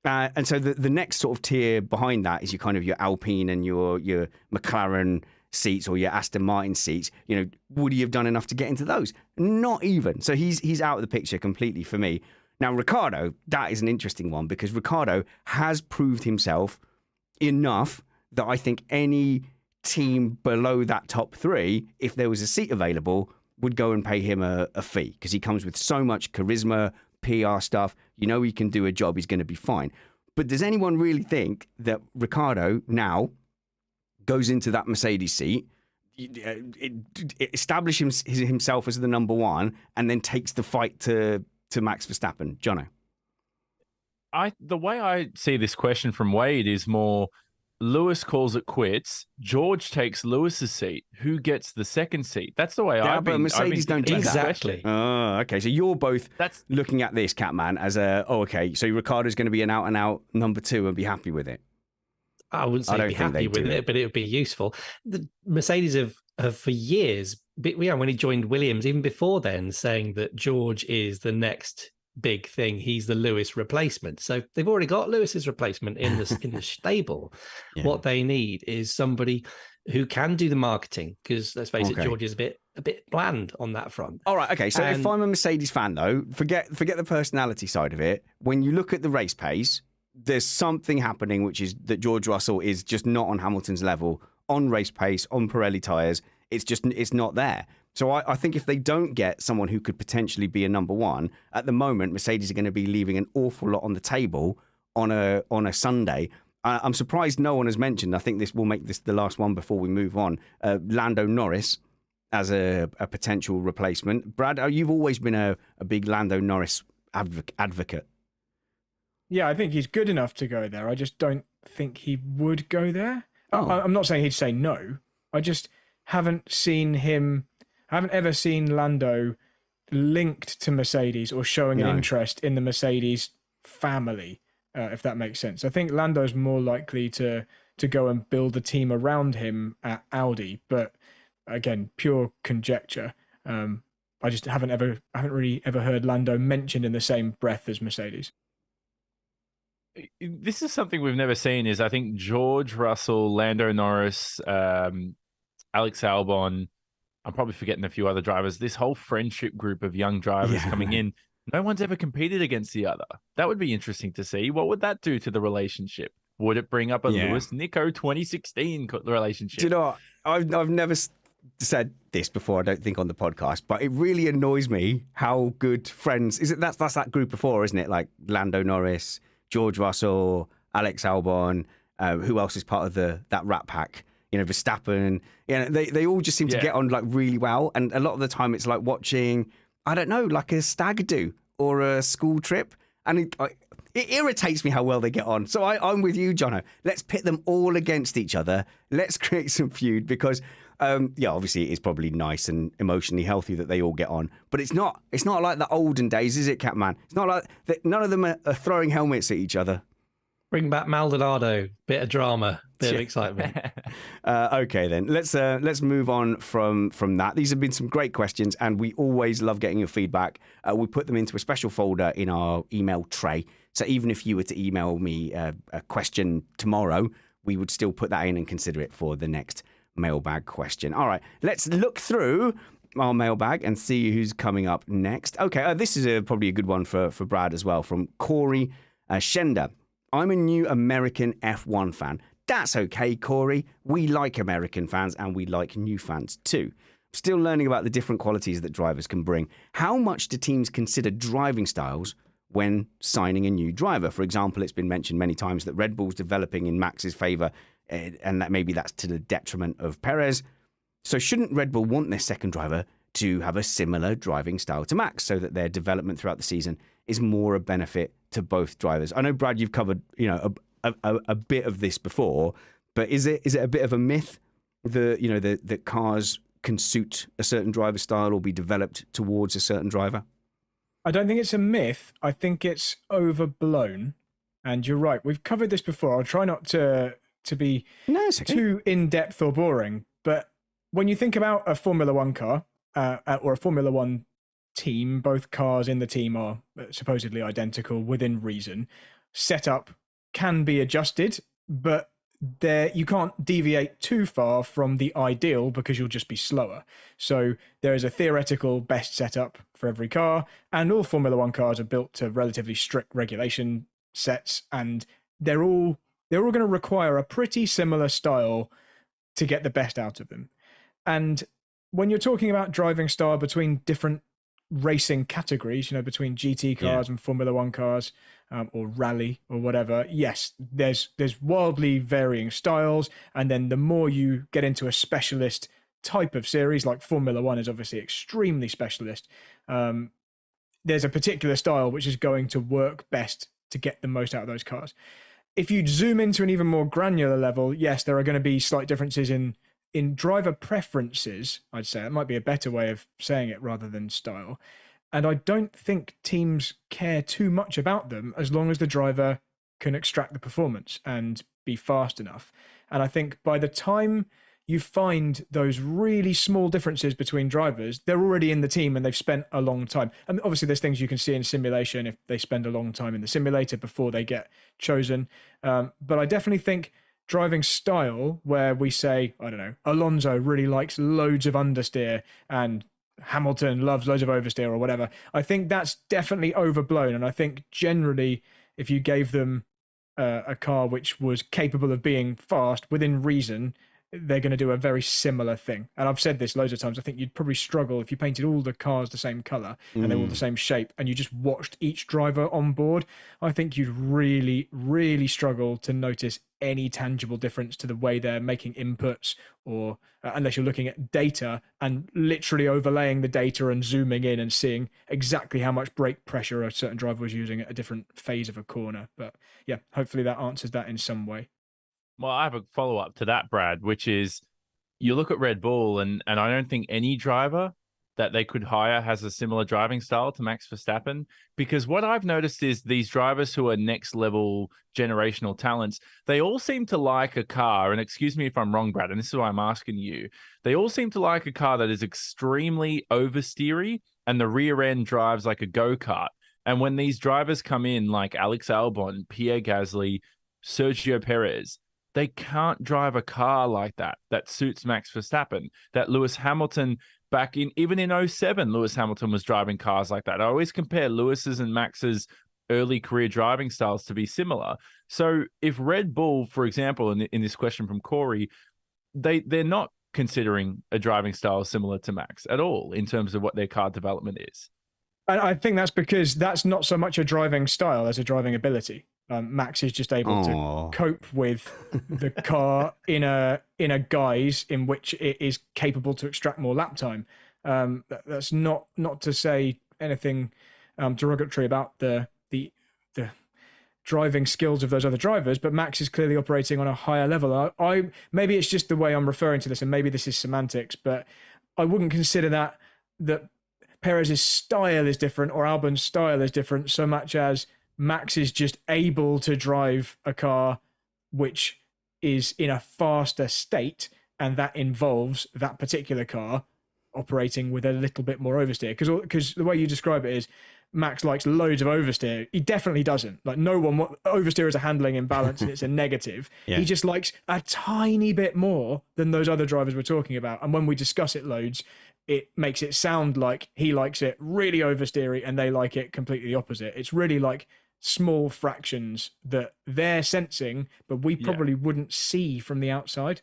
And so the next sort of tier behind that is your Alpine and your McLaren seats or your Aston Martin seats. Would he have done enough to get into those? Not even. So he's out of the picture completely for me. Now, Ricciardo, that is an interesting one because Ricciardo has proved himself enough that I think any team below that top three, if there was a seat available, would go and pay him a fee because he comes with so much charisma, PR stuff. He can do a job. He's going to be fine. But does anyone really think that Ricciardo now goes into that Mercedes seat, establishes himself as the number one, and then takes the fight to Max Verstappen? Jono? The way I see this question from Wade is more Lewis calls it quits. George takes Lewis's seat. Who gets the second seat? That's the way I've been. Mercedes don't do that. Exactly. Oh, okay. So you're both looking at this, Catman, as okay. So Ricciardo's going to be an out-and-out number two and be happy with it. I wouldn't say be happy with it, but it would be useful. The Mercedes have for years, when he joined Williams, even before then, saying that George is the next big thing. He's the Lewis replacement. So they've already got Lewis's replacement in the stable. Yeah. What they need is somebody who can do the marketing, because let's face it, George is a bit bland on that front. All right, okay. So if I'm a Mercedes fan, though, forget the personality side of it. When you look at the race pace, there's something happening, which is that George Russell is just not on Hamilton's level on race pace, on Pirelli tyres. It's not there. So I think if they don't get someone who could potentially be a number one, at the moment, Mercedes are going to be leaving an awful lot on the table on a Sunday. I'm surprised no one has mentioned, I think this will make this the last one before we move on, Lando Norris as a potential replacement. Brad, you've always been a big Lando Norris advocate. Yeah, I think he's good enough to go there. I just don't think he would go there. Oh. I'm not saying he'd say no. I just haven't ever seen Lando linked to Mercedes or showing an interest in the Mercedes family, if that makes sense. I think Lando's more likely to go and build a team around him at Audi, but again, pure conjecture. I just haven't really ever heard Lando mentioned in the same breath as Mercedes. This is something we've never seen. Is I think George Russell, Lando Norris, Alex Albon. I'm probably forgetting a few other drivers. This whole friendship group of young drivers coming in. No one's ever competed against the other. That would be interesting to see. What would that do to the relationship? Would it bring up a Lewis Nico 2016 relationship? Do you know what? I've never said this before, I don't think, on the podcast, but it really annoys me how good friends is it. That's that group before, isn't it? Like Lando Norris, George Russell, Alex Albon. Who else is part of that Rat Pack? You know, Verstappen. You know, they all just seem to get on like really well. And a lot of the time, it's like watching, I don't know, like a stag do or a school trip, and it irritates me how well they get on. So I'm with you, Jono. Let's pit them all against each other. Let's create some feud because, obviously it's probably nice and emotionally healthy that they all get on. But it's not like the olden days, is it, Catman? It's not like none of them are throwing helmets at each other. Bring back Maldonado, bit of drama, bit of excitement. Okay, then let's move on from that. These have been some great questions, and we always love getting your feedback. We put them into a special folder in our email tray. So even if you were to email me a question tomorrow, we would still put that in and consider it for the next mailbag question. All right, let's look through our mailbag and see who's coming up next. Okay, this is probably a good one for Brad as well, from Corey Shender. I'm a new American F1 fan. That's okay, Corey. We like American fans and we like new fans too. Still learning about the different qualities that drivers can bring. How much do teams consider driving styles when signing a new driver? For example, it's been mentioned many times that Red Bull's developing in Max's favour, and that maybe that's to the detriment of Perez. So shouldn't Red Bull want their second driver to have a similar driving style to Max so that their development throughout the season is more a benefit to both drivers? I know, Brad, you've covered a bit of this before, but is it a bit of a myth that cars can suit a certain driver style or be developed towards a certain driver? I don't think it's a myth. I think it's overblown. And you're right. We've covered this before. I'll try not to be too in-depth or boring. But when you think about a Formula One car or a Formula One team, both cars in the team are supposedly identical within reason. Setup can be adjusted, but you can't deviate too far from the ideal because you'll just be slower. So there is a theoretical best setup for every car, and all Formula One cars are built to relatively strict regulation sets, and they're all going to require a pretty similar style to get the best out of them. And when you're talking about driving style between different racing categories, between GT cars and Formula One cars, or rally or whatever, yes, there's wildly varying styles. And then the more you get into a specialist type of series, like Formula One is obviously extremely specialist, there's a particular style which is going to work best to get the most out of those cars. If you zoom into an even more granular level, yes, there are going to be slight differences in driver preferences, I'd say. It might be a better way of saying it rather than style. And I don't think teams care too much about them as long as the driver can extract the performance and be fast enough. And I think by the time you find those really small differences between drivers, they're already in the team and they've spent a long time. And obviously there's things you can see in simulation if they spend a long time in the simulator before they get chosen. But I definitely think driving style, where we say, I don't know, Alonso really likes loads of understeer and Hamilton loves loads of oversteer or whatever, I think that's definitely overblown. And I think generally, if you gave them a car which was capable of being fast within reason, they're going to do a very similar thing. And I've said this loads of times. I think you'd probably struggle if you painted all the cars the same color and they were all the same shape and you just watched each driver on board. I think you'd really, really struggle to notice any tangible difference to the way they're making inputs, or unless you're looking at data and literally overlaying the data and zooming in and seeing exactly how much brake pressure a certain driver was using at a different phase of a corner. But yeah, hopefully that answers that in some way. Well, I have a follow-up to that, Brad, which is you look at Red Bull, and I don't think any driver that they could hire has a similar driving style to Max Verstappen, because what I've noticed is these drivers who are next-level generational talents, they all seem to like a car, and excuse me if I'm wrong, Brad, and this is why I'm asking you, they all seem to like a car that is extremely oversteery and the rear end drives like a go-kart. And when these drivers come in, like Alex Albon, Pierre Gasly, Sergio Perez, they can't drive a car like that suits Max Verstappen. That Lewis Hamilton back in, even in 07, Lewis Hamilton was driving cars like that. I always compare Lewis's and Max's early career driving styles to be similar. So if Red Bull, for example, in this question from Corey, they're not considering a driving style similar to Max at all in terms of what their car development is. And I think that's because that's not so much a driving style as a driving ability. Max is just able to cope with the car in a guise in which it is capable to extract more lap time. That's not to say anything derogatory about the driving skills of those other drivers, but Max is clearly operating on a higher level. I maybe it's just the way I'm referring to this, and maybe this is semantics, but I wouldn't consider that Perez's style is different or Albon's style is different so much as Max is just able to drive a car which is in a faster state, and that involves that particular car operating with a little bit more oversteer. Because the way you describe it is Max likes loads of oversteer. He definitely doesn't. Like, no one, oversteer is a handling imbalance and it's a negative. Yeah. He just likes a tiny bit more than those other drivers we're talking about. And when we discuss it loads, it makes it sound like he likes it really oversteery and they like it completely the opposite. It's really like small fractions that they're sensing, but we probably wouldn't see from the outside.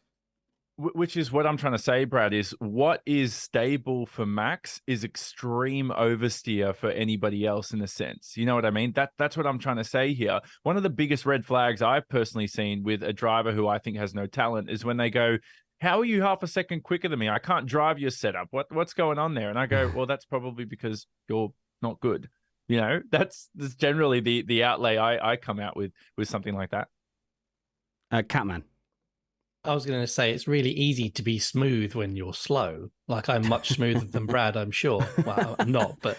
Which is what I'm trying to say, Brad, is what is stable for Max is extreme oversteer for anybody else in a sense. You know what I mean? That's what I'm trying to say here. One of the biggest red flags I've personally seen with a driver who I think has no talent is when they go, how are you half a second quicker than me? I can't drive your setup. What's going on there? And I go, well, that's probably because you're not good. You know, that's generally the outlay I come out with something like that. Catman. I was going to say it's really easy to be smooth when you're slow. Like, I'm much smoother than Brad, I'm sure. Well, I'm not, but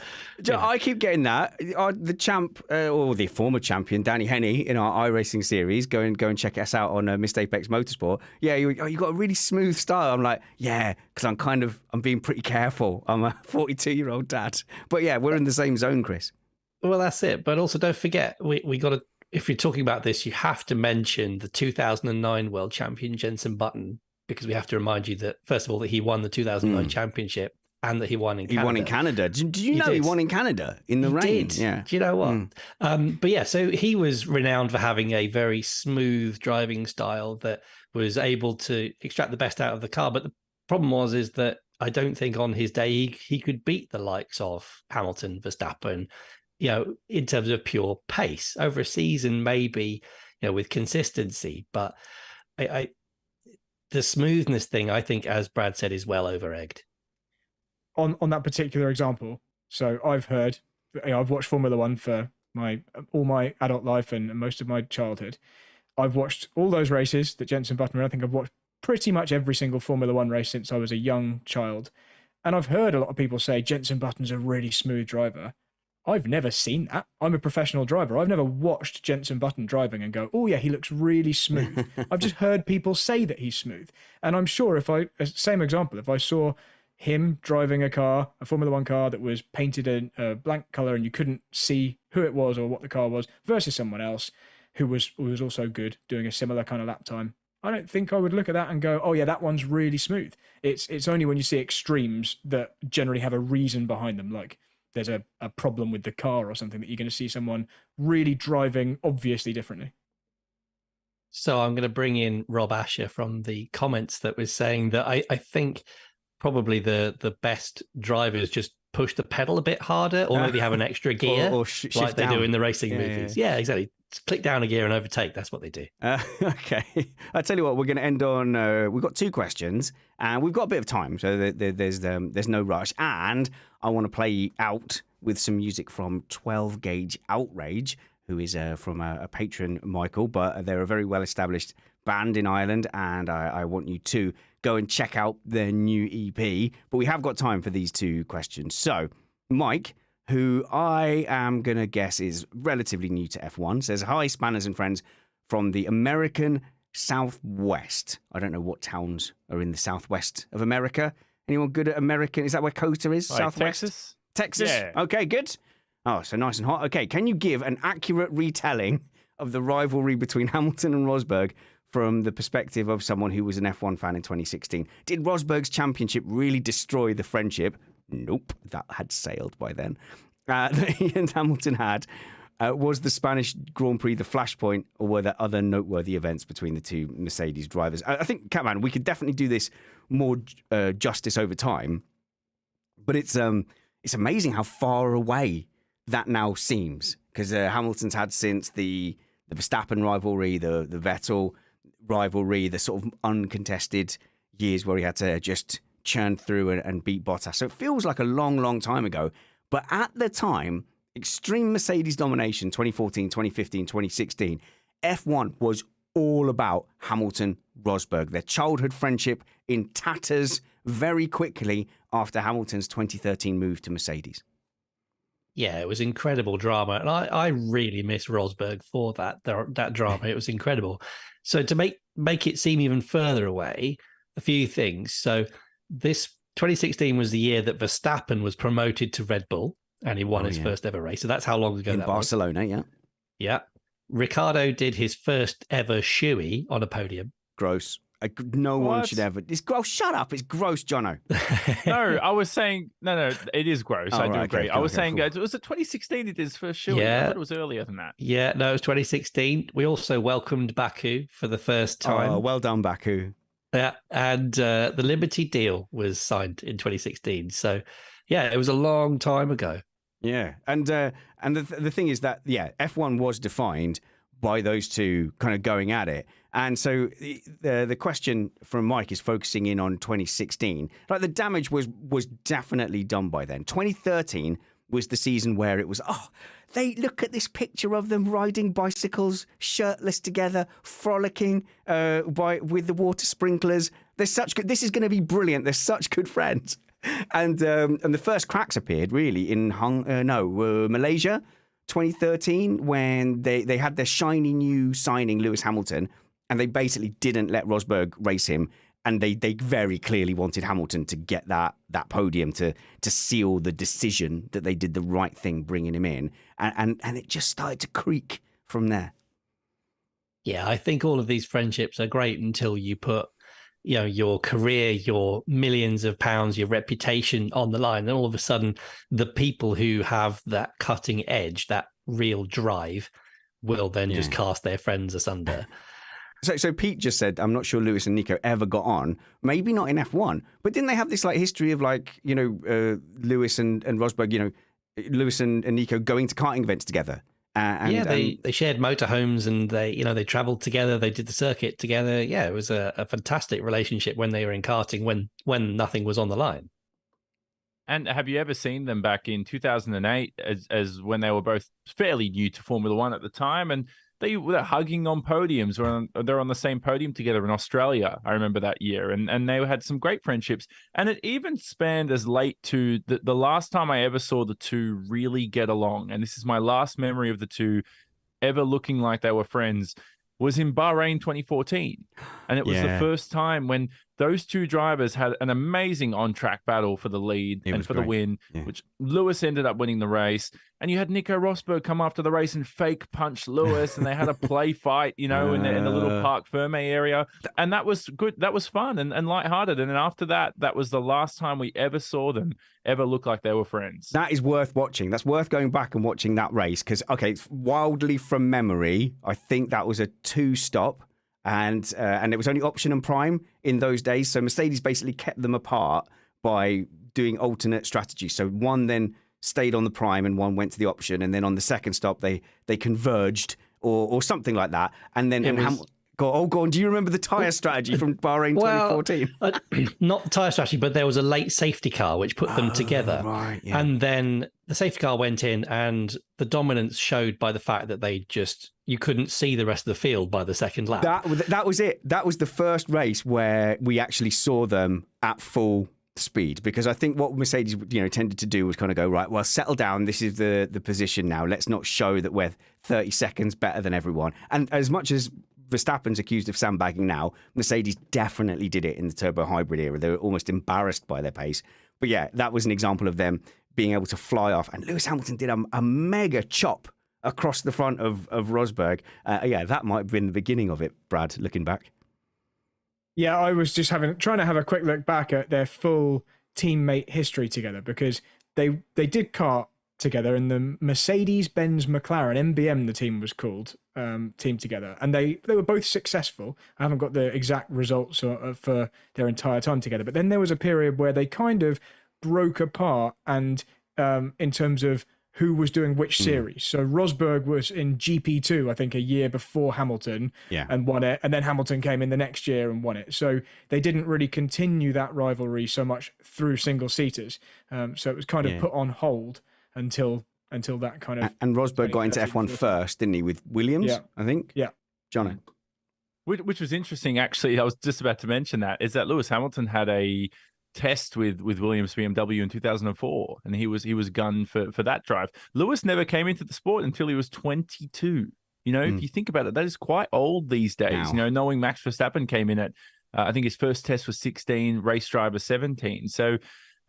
I keep getting that. The champ or the former champion, Danny Henney, in our iRacing series, go and check us out on Missed Apex Motorsport. Yeah, you got a really smooth style. I'm like, yeah, because I'm being pretty careful. I'm a 42-year-old dad. But yeah, we're in the same zone, Chris. Well, that's it. But also, don't forget, we got to. If you're talking about this, you have to mention the 2009 world champion, Jenson Button, because we have to remind you that, first of all, that he won the 2009 championship and that he won in Canada. He won in Canada. Did you know he won in Canada in the rain? Did. Yeah. Do you know what? But yeah, so he was renowned for having a very smooth driving style that was able to extract the best out of the car. But the problem is that I don't think on his day he could beat the likes of Hamilton, Verstappen, you know, in terms of pure pace over a season, maybe, you know, with consistency. But the smoothness thing, I think, as Brad said, is well over-egged. On that particular example, so I've heard, I've watched Formula One for all my adult life and most of my childhood. I've watched all those races that Jenson Button ran. I think I've watched pretty much every single Formula One race since I was a young child. And I've heard a lot of people say Jenson Button's a really smooth driver. I've never seen that. I'm a professional driver. I've never watched Jenson Button driving and go, oh yeah, he looks really smooth. I've just heard people say that he's smooth. And I'm sure same example, if I saw him driving a Formula One car that was painted in a blank color and you couldn't see who it was or what the car was, versus someone else who was also good doing a similar kind of lap time, I don't think I would look at that and go, oh yeah, that one's really smooth. It's only when you see extremes that generally have a reason behind them, like there's a problem with the car or something, that you're going to see someone really driving obviously differently. So I'm going to bring in Rob Asher from the comments that was saying that I think probably the best drivers just push the pedal a bit harder, or maybe have an extra gear or like they down. Do in the racing movies. Yeah, exactly. Just click down a gear and overtake. That's what they do. Okay. I tell you what, we're going to end on, we've got 2 questions and we've got a bit of time. So there's no rush. And I want to play out with some music from 12 Gauge Outrage, who is from a patron, Michael, but they're a very well-established band in Ireland. And I want you to go and check out their new EP. But we have got time for these 2 questions. So, Mike, who I am going to guess is relatively new to F1, says, hi, Spanners and friends from the American Southwest. I don't know what towns are in the Southwest of America. Anyone good at American? Is that where COTA is? Like Southwest? Texas? Texas? Yeah. Okay, good. Oh, so nice and hot. Okay, can you give an accurate retelling of the rivalry between Hamilton and Rosberg from the perspective of someone who was an F1 fan in 2016? Did Rosberg's championship really destroy the friendship? Nope, that had sailed by then. That he and Hamilton had. Was the Spanish Grand Prix the flashpoint, or were there other noteworthy events between the two Mercedes drivers? I think, Catman, we could definitely do this more justice over time, but it's amazing how far away that now seems, because Hamilton's had since the Verstappen rivalry, the Vettel rivalry, the sort of uncontested years where he had to just churn through and beat Bottas. So it feels like a long, long time ago. But at the time, extreme Mercedes domination, 2014, 2015, 2016, F1 was all about Hamilton, Rosberg, their childhood friendship in tatters very quickly after Hamilton's 2013 move to Mercedes. Yeah, it was incredible drama. And I really miss Rosberg for that drama. It was incredible. So to make it seem even further away, a few things. So this 2016 was the year that Verstappen was promoted to Red Bull and he won his first ever race. So that's how long ago in that Barcelona, was. yeah. Yeah. Ricardo did his first ever shoey on a podium. Gross. No one should ever. It's gross. Shut up. It's gross, Jono. No, I was saying, no, it is gross. I do agree. I was saying, was it 2016 it is for shoey? Yeah. I thought it was earlier than that. Yeah, no, it was 2016. We also welcomed Baku for the first time. Oh, well done, Baku. Yeah, and the Liberty deal was signed in 2016. So, yeah, it was a long time ago. Yeah, and the thing is that F1 was defined by those two kind of going at it, and so the question from Mike is focusing in on 2016. Like the damage was definitely done by then. 2013 was the season where it was they look at this picture of them riding bicycles, shirtless together, frolicking with the water sprinklers. They're such good. This is going to be brilliant. They're such good friends. And the first cracks appeared really in Malaysia, 2013, when they had their shiny new signing Lewis Hamilton, and they basically didn't let Rosberg race him. And they very clearly wanted Hamilton to get that podium to seal the decision that they did the right thing bringing him in. And it just started to creak from there. Yeah, I think all of these friendships are great until you put, your career, your millions of pounds, your reputation on the line. And all of a sudden, the people who have that cutting edge, that real drive, will then just cast their friends asunder. So Pete just said, I'm not sure Lewis and Nico ever got on. Maybe not in F1, but didn't they have this history of Lewis and Rosberg, Lewis and Nico going to karting events together? They shared motorhomes and they traveled together. They did the circuit together. Yeah, it was a fantastic relationship when they were in karting, when nothing was on the line. And have you ever seen them back in 2008 as when they were both fairly new to Formula One at the time? And they were hugging on podiums, or they're on the same podium together in Australia. I remember that year, and they had some great friendships. And it even spanned as late to the last time I ever saw the two really get along. And this is my last memory of the two ever looking like they were friends, was in Bahrain 2014. And it was the first time when those two drivers had an amazing on-track battle for the lead and for the win, which Lewis ended up winning the race. And you had Nico Rosberg come after the race and fake punch Lewis, and they had a play fight, in the little Parc Ferme area. And that was good. That was fun and lighthearted. And then after that, that was the last time we ever saw them ever look like they were friends. That is worth watching. That's worth going back and watching that race because, wildly from memory, I think that was a 2-stop. And it was only option and prime in those days. So Mercedes basically kept them apart by doing alternate strategies. So one then stayed on the prime and one went to the option. And then on the second stop, they converged or something like that. And then go on. Do you remember the tyre strategy from Bahrain 2014? Not the tyre strategy, but there was a late safety car which put them together. Right, yeah. And then the safety car went in, and the dominance showed by the fact that you couldn't see the rest of the field by the second lap. That was it. That was the first race where we actually saw them at full speed, because I think what Mercedes tended to do was kind of go, right, well, settle down, this is the position now, let's not show that we're 30 seconds better than everyone. And as much as Verstappen's accused of sandbagging now, Mercedes definitely did it in the turbo hybrid era. They were almost embarrassed by their pace. But yeah, that was an example of them being able to fly off. And Lewis Hamilton did a mega chop across the front of Rosberg. Yeah, that might have been the beginning of it, Brad, looking back. Yeah, I was just trying to have a quick look back at their full teammate history together, because they did kart together in the Mercedes-Benz McLaren, MBM the team was called, team together. And they were both successful. I haven't got the exact results for their entire time together. But then there was a period where they kind of broke apart, and in terms of who was doing which series. So Rosberg was in GP2, I think, a year before Hamilton, and won it. And then Hamilton came in the next year and won it. So they didn't really continue that rivalry so much through single-seaters. So it was kind of put on hold until that kind of... And Rosberg got into F1 first, didn't he, with Williams, I think? Yeah. Jono. Which was interesting, actually. I was just about to mention that, is that Lewis Hamilton had a test with Williams BMW in 2004, and he was gunned for that drive. Lewis never came into the sport until he was 22. You know, if you think about it, that is quite old these days. Wow. You know, knowing Max Verstappen came in at I think his first test was 16, race driver 17. So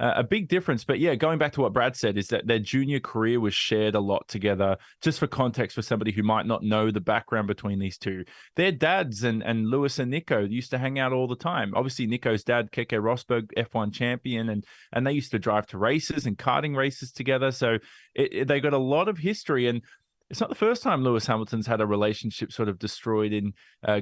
a big difference. But yeah, going back to what Brad said, is that their junior career was shared a lot together. Just for context, for somebody who might not know the background between these two, their dads and Lewis and Nico used to hang out all the time. Obviously, Nico's dad, Keke Rosberg, F1 champion, and they used to drive to races and karting races together. So they got a lot of history. And it's not the first time Lewis Hamilton's had a relationship sort of destroyed in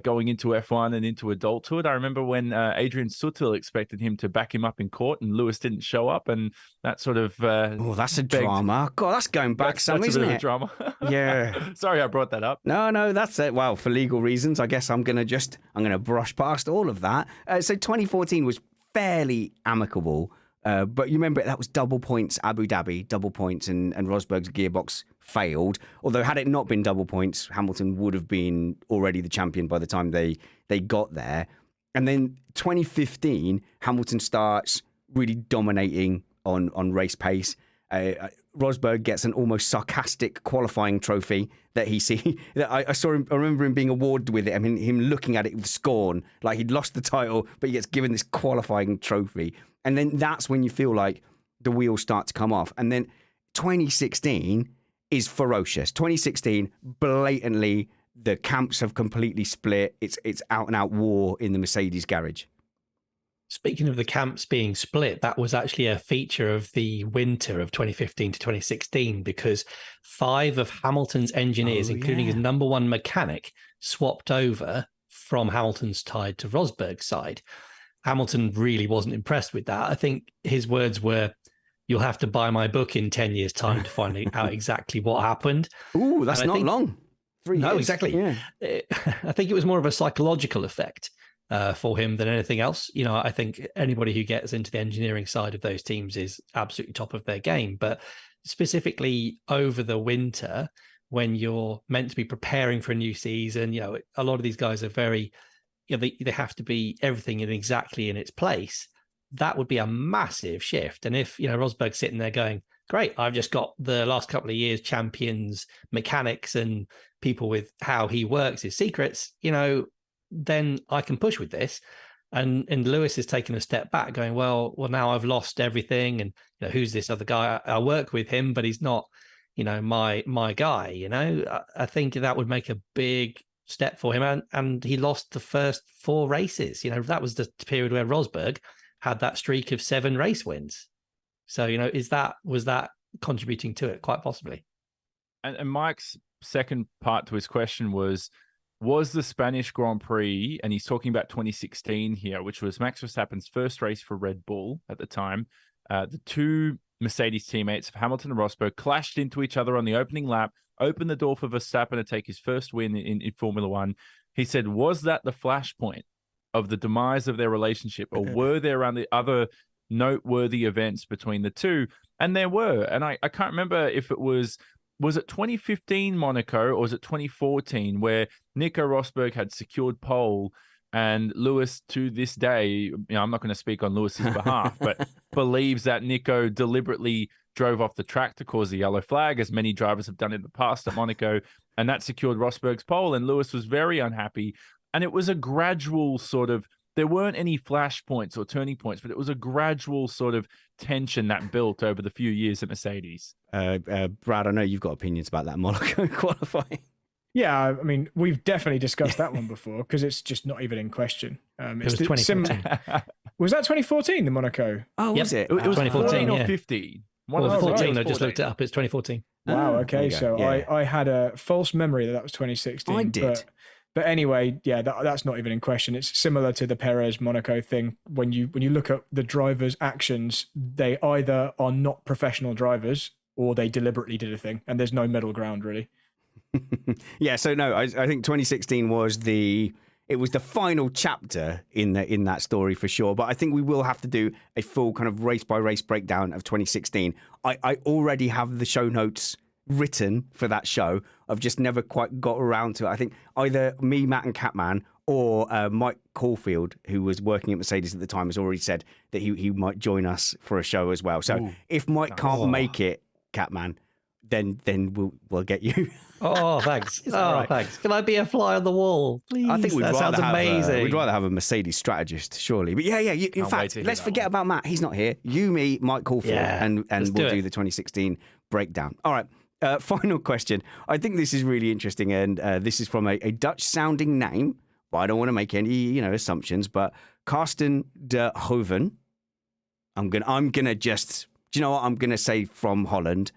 going into F1 and into adulthood. I remember when Adrian Sutil expected him to back him up in court, and Lewis didn't show up, and that sort of that's a drama. God, that's going back some, isn't it? That's a drama. Yeah. Sorry I brought that up. No, that's it. Well, for legal reasons, I guess I'm gonna brush past all of that. So 2014 was fairly amicable. But you remember that was double points, Abu Dhabi, double points, and Rosberg's gearbox failed. Although had it not been double points, Hamilton would have been already the champion by the time they got there. And then 2015, Hamilton starts really dominating on race pace. Rosberg gets an almost sarcastic qualifying trophy that he see. That I saw him. I remember him being awarded with it. I mean, him looking at it with scorn, like he'd lost the title, but he gets given this qualifying trophy. And then that's when you feel like the wheels start to come off. And then 2016 is ferocious. 2016, blatantly, the camps have completely split. It's out and out war in the Mercedes garage. Speaking of the camps being split, that was actually a feature of the winter of 2015 to 2016, because 5 of Hamilton's engineers, including his number one mechanic, swapped over from Hamilton's side to Rosberg's side. Hamilton really wasn't impressed with that. I think his words were, "You'll have to buy my book in 10 years' time to find out exactly what happened." Ooh, that's not long. 3 years. No, exactly. Yeah. I think it was more of a psychological effect for him than anything else. You know, I think anybody who gets into the engineering side of those teams is absolutely top of their game. But specifically over the winter, when you're meant to be preparing for a new season, you know, a lot of these guys are very... You know, they have to be everything exactly in its place. That would be a massive shift. And if, you know, Rosberg's sitting there going, "Great, I've just got the last couple of years champions, mechanics, and people with how he works, his secrets, you know, then I can push with this." And Lewis is taking a step back, going, well, now I've lost everything, and you know, who's this other guy? I work with him, but he's not, you know, my guy. You know, I think that would make a big step for him, and he lost the first 4 races. You know, that was the period where Rosberg had that streak of 7 race wins. So, you know, was that contributing to it? Quite possibly. And Mike's second part to his question was the Spanish Grand Prix, and he's talking about 2016 here, which was Max Verstappen's first race for Red Bull at the time. The 2 Mercedes teammates of Hamilton and Rosberg clashed into each other on the opening lap, opened the door for Verstappen to take his first win in Formula One. He said, was that the flashpoint of the demise of their relationship, or were there other noteworthy events between the two? And there were. And I can't remember if it was it 2015 Monaco, or was it 2014, where Nico Rosberg had secured pole, and Lewis, to this day, you know, I'm not going to speak on Lewis's behalf, but believes that Nico deliberately drove off the track to cause the yellow flag, as many drivers have done in the past at Monaco, and that secured Rosberg's pole, and Lewis was very unhappy. And it was a gradual sort of there weren't any flash points or turning points, but it was a gradual sort of tension that built over the few years at Mercedes. Brad, I know you've got opinions about that Monaco qualifying. Yeah, I mean, we've definitely discussed that one before because it's just not even in question. It was 2014. Was that 2014, the Monaco? Oh, was it? It was 2014 or 15. One of 14, I just looked it up. It's 2014. Wow, okay. So yeah. I had a false memory that was 2016. I did. But anyway, yeah, that's not even in question. It's similar to the Perez Monaco thing. When you look at the drivers' actions, they either are not professional drivers or they deliberately did a thing, and there's no middle ground really. Yeah, so no, I think 2016 was the final chapter in that story for sure. But I think we will have to do a full kind of race by race breakdown of 2016. I already have the show notes written for that show. I've just never quite got around to it. I think either me, Matt, and Catman, or Mike Caulfield, who was working at Mercedes at the time, has already said that he might join us for a show as well. So if Mike can't make it, Catman, then we'll get you. Oh, thanks. Thanks. Can I be a fly on the wall, please? I think that sounds amazing. We'd rather have a Mercedes strategist, surely. But yeah. In fact, let's forget about Matt. He's not here. You, me, Mike Caulfield, and we'll do the 2016 breakdown. All right. Final question. I think this is really interesting, and this is from a Dutch-sounding name, but I don't want to make any assumptions. But Karsten de Hoven. I'm gonna just. Do you know what I'm gonna say from Holland?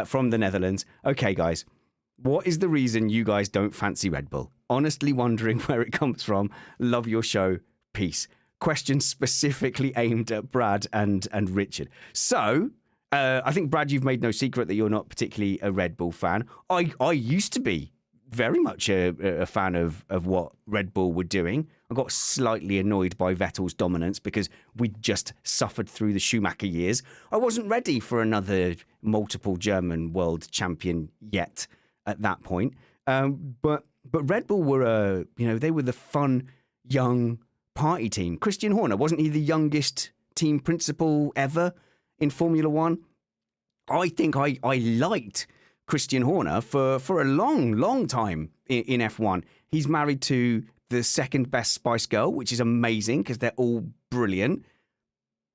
From the Netherlands. Okay, guys. What is the reason you guys don't fancy Red Bull? Honestly wondering where it comes from. Love your show. Peace. Question specifically aimed at Brad and Richard. So, I think, Brad, you've made no secret that you're not particularly a Red Bull fan. I used to be very much a fan of what Red Bull were doing. I got slightly annoyed by Vettel's dominance because we'd just suffered through the Schumacher years. I wasn't ready for another multiple German world champion yet at that point. But Red Bull were they were the fun young party team. Christian Horner, wasn't he the youngest team principal ever in Formula One? I think I liked Christian Horner for a long time in F1. He's married to the second best Spice Girl, which is amazing because they're all brilliant.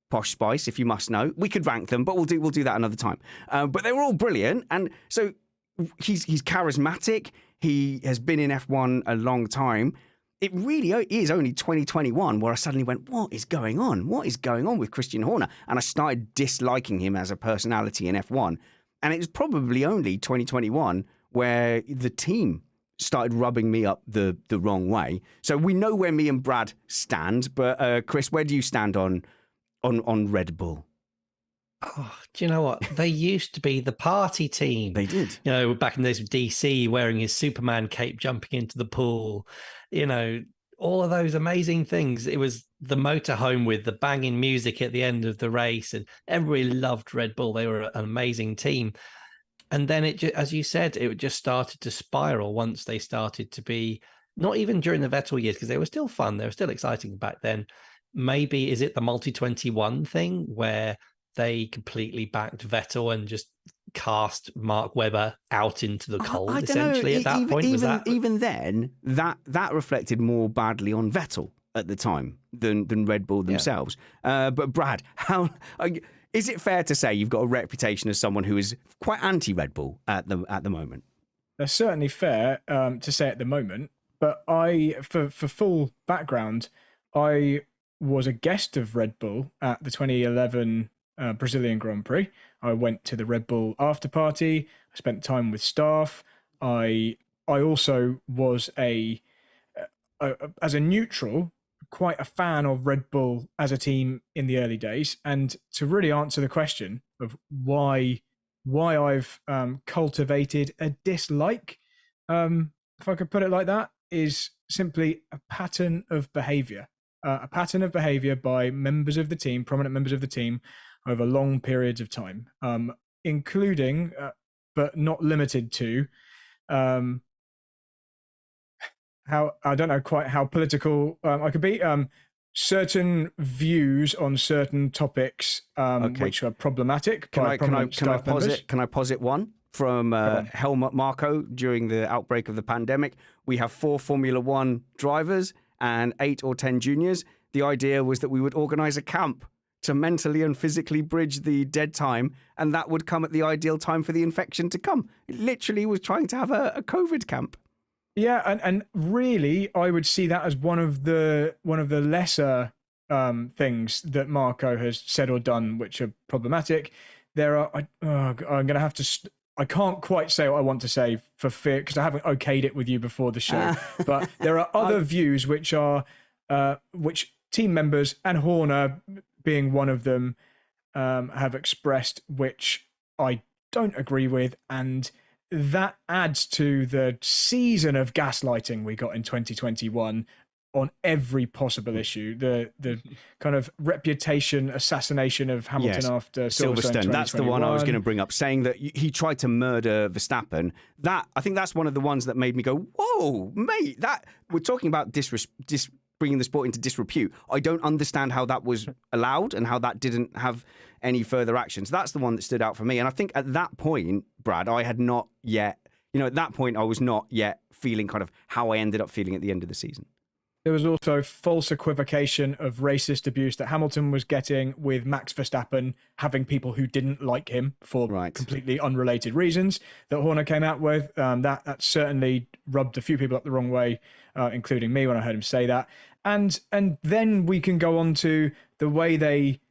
Posh Spice, if you must know. We could rank them, but we'll do that another time. But they were all brilliant, and so he's charismatic. He has been in F1 a long time. It really is only 2021 where I suddenly went, what is going on? What is going on with Christian Horner? And I started disliking him as a personality in F1. And it was probably only 2021 where the team started rubbing me up the wrong way. So we know where me and Brad stand, but Chris, where do you stand on Red Bull? Oh, do you know what? They used to be the party team. They did. Back in the days of DC, wearing his Superman cape, jumping into the pool, all of those amazing things. It was the motorhome with the banging music at the end of the race, and everybody loved Red Bull. They were an amazing team. And then it, as you said, it just started to spiral once they started to be, not even during the Vettel years, because they were still fun. They were still exciting back then. Maybe, is it the Multi-21 thing where they completely backed Vettel and just cast Mark Webber out into the cold, essentially, at that point? Even then, that reflected more badly on Vettel at the time than Red Bull themselves. Yeah. But Brad, how is it fair to say you've got a reputation as someone who is quite anti-Red Bull at the moment? That's certainly fair to say at the moment. But for full background, I was a guest of Red Bull at the 2011 Brazilian Grand Prix. I went to the Red Bull after party. I spent time with staff. I also was as a neutral, quite a fan of Red Bull as a team in the early days. And to really answer the question of why I've cultivated a dislike, if I could put it like that, is simply a pattern of behavior. A pattern of behavior by members of the team, prominent members of the team, over long periods of time, including, but not limited to, how, I don't know quite how political I could be, certain views on certain topics, which are problematic. Can I posit one from Helmut Marko during the outbreak of the pandemic? We have 4 Formula One drivers and 8 or 10 juniors. the idea was that we would organise a camp to mentally and physically bridge the dead time, and that would come at the ideal time for the infection to come. It literally was trying to have a COVID camp. Yeah, and really, I would see that as one of the lesser things that Marco has said or done, which are problematic. There are. I'm going to have to. I can't quite say what I want to say for fear, because I haven't okayed it with you before the show. But there are other views which are which team members, and Horner being one of them, have expressed, which I don't agree with, and that adds to the season of gaslighting we got in 2021 on every possible issue. The kind of reputation assassination of Hamilton after Silverstone. That's the one I was going to bring up, saying that he tried to murder Verstappen. I think that's one of the ones that made me go, whoa, mate, that we're talking about bringing the sport into disrepute. I don't understand how that was allowed and how that didn't have any further actions. That's the one that stood out for me. And I think at that point, Brad, I had not yet, at that point, I was not yet feeling kind of how I ended up feeling at the end of the season. There was also false equivocation of racist abuse that Hamilton was getting with Max Verstappen having people who didn't like him for completely unrelated reasons that Horner came out with. That certainly rubbed a few people up the wrong way, including me when I heard him say that. And then we can go on to the way they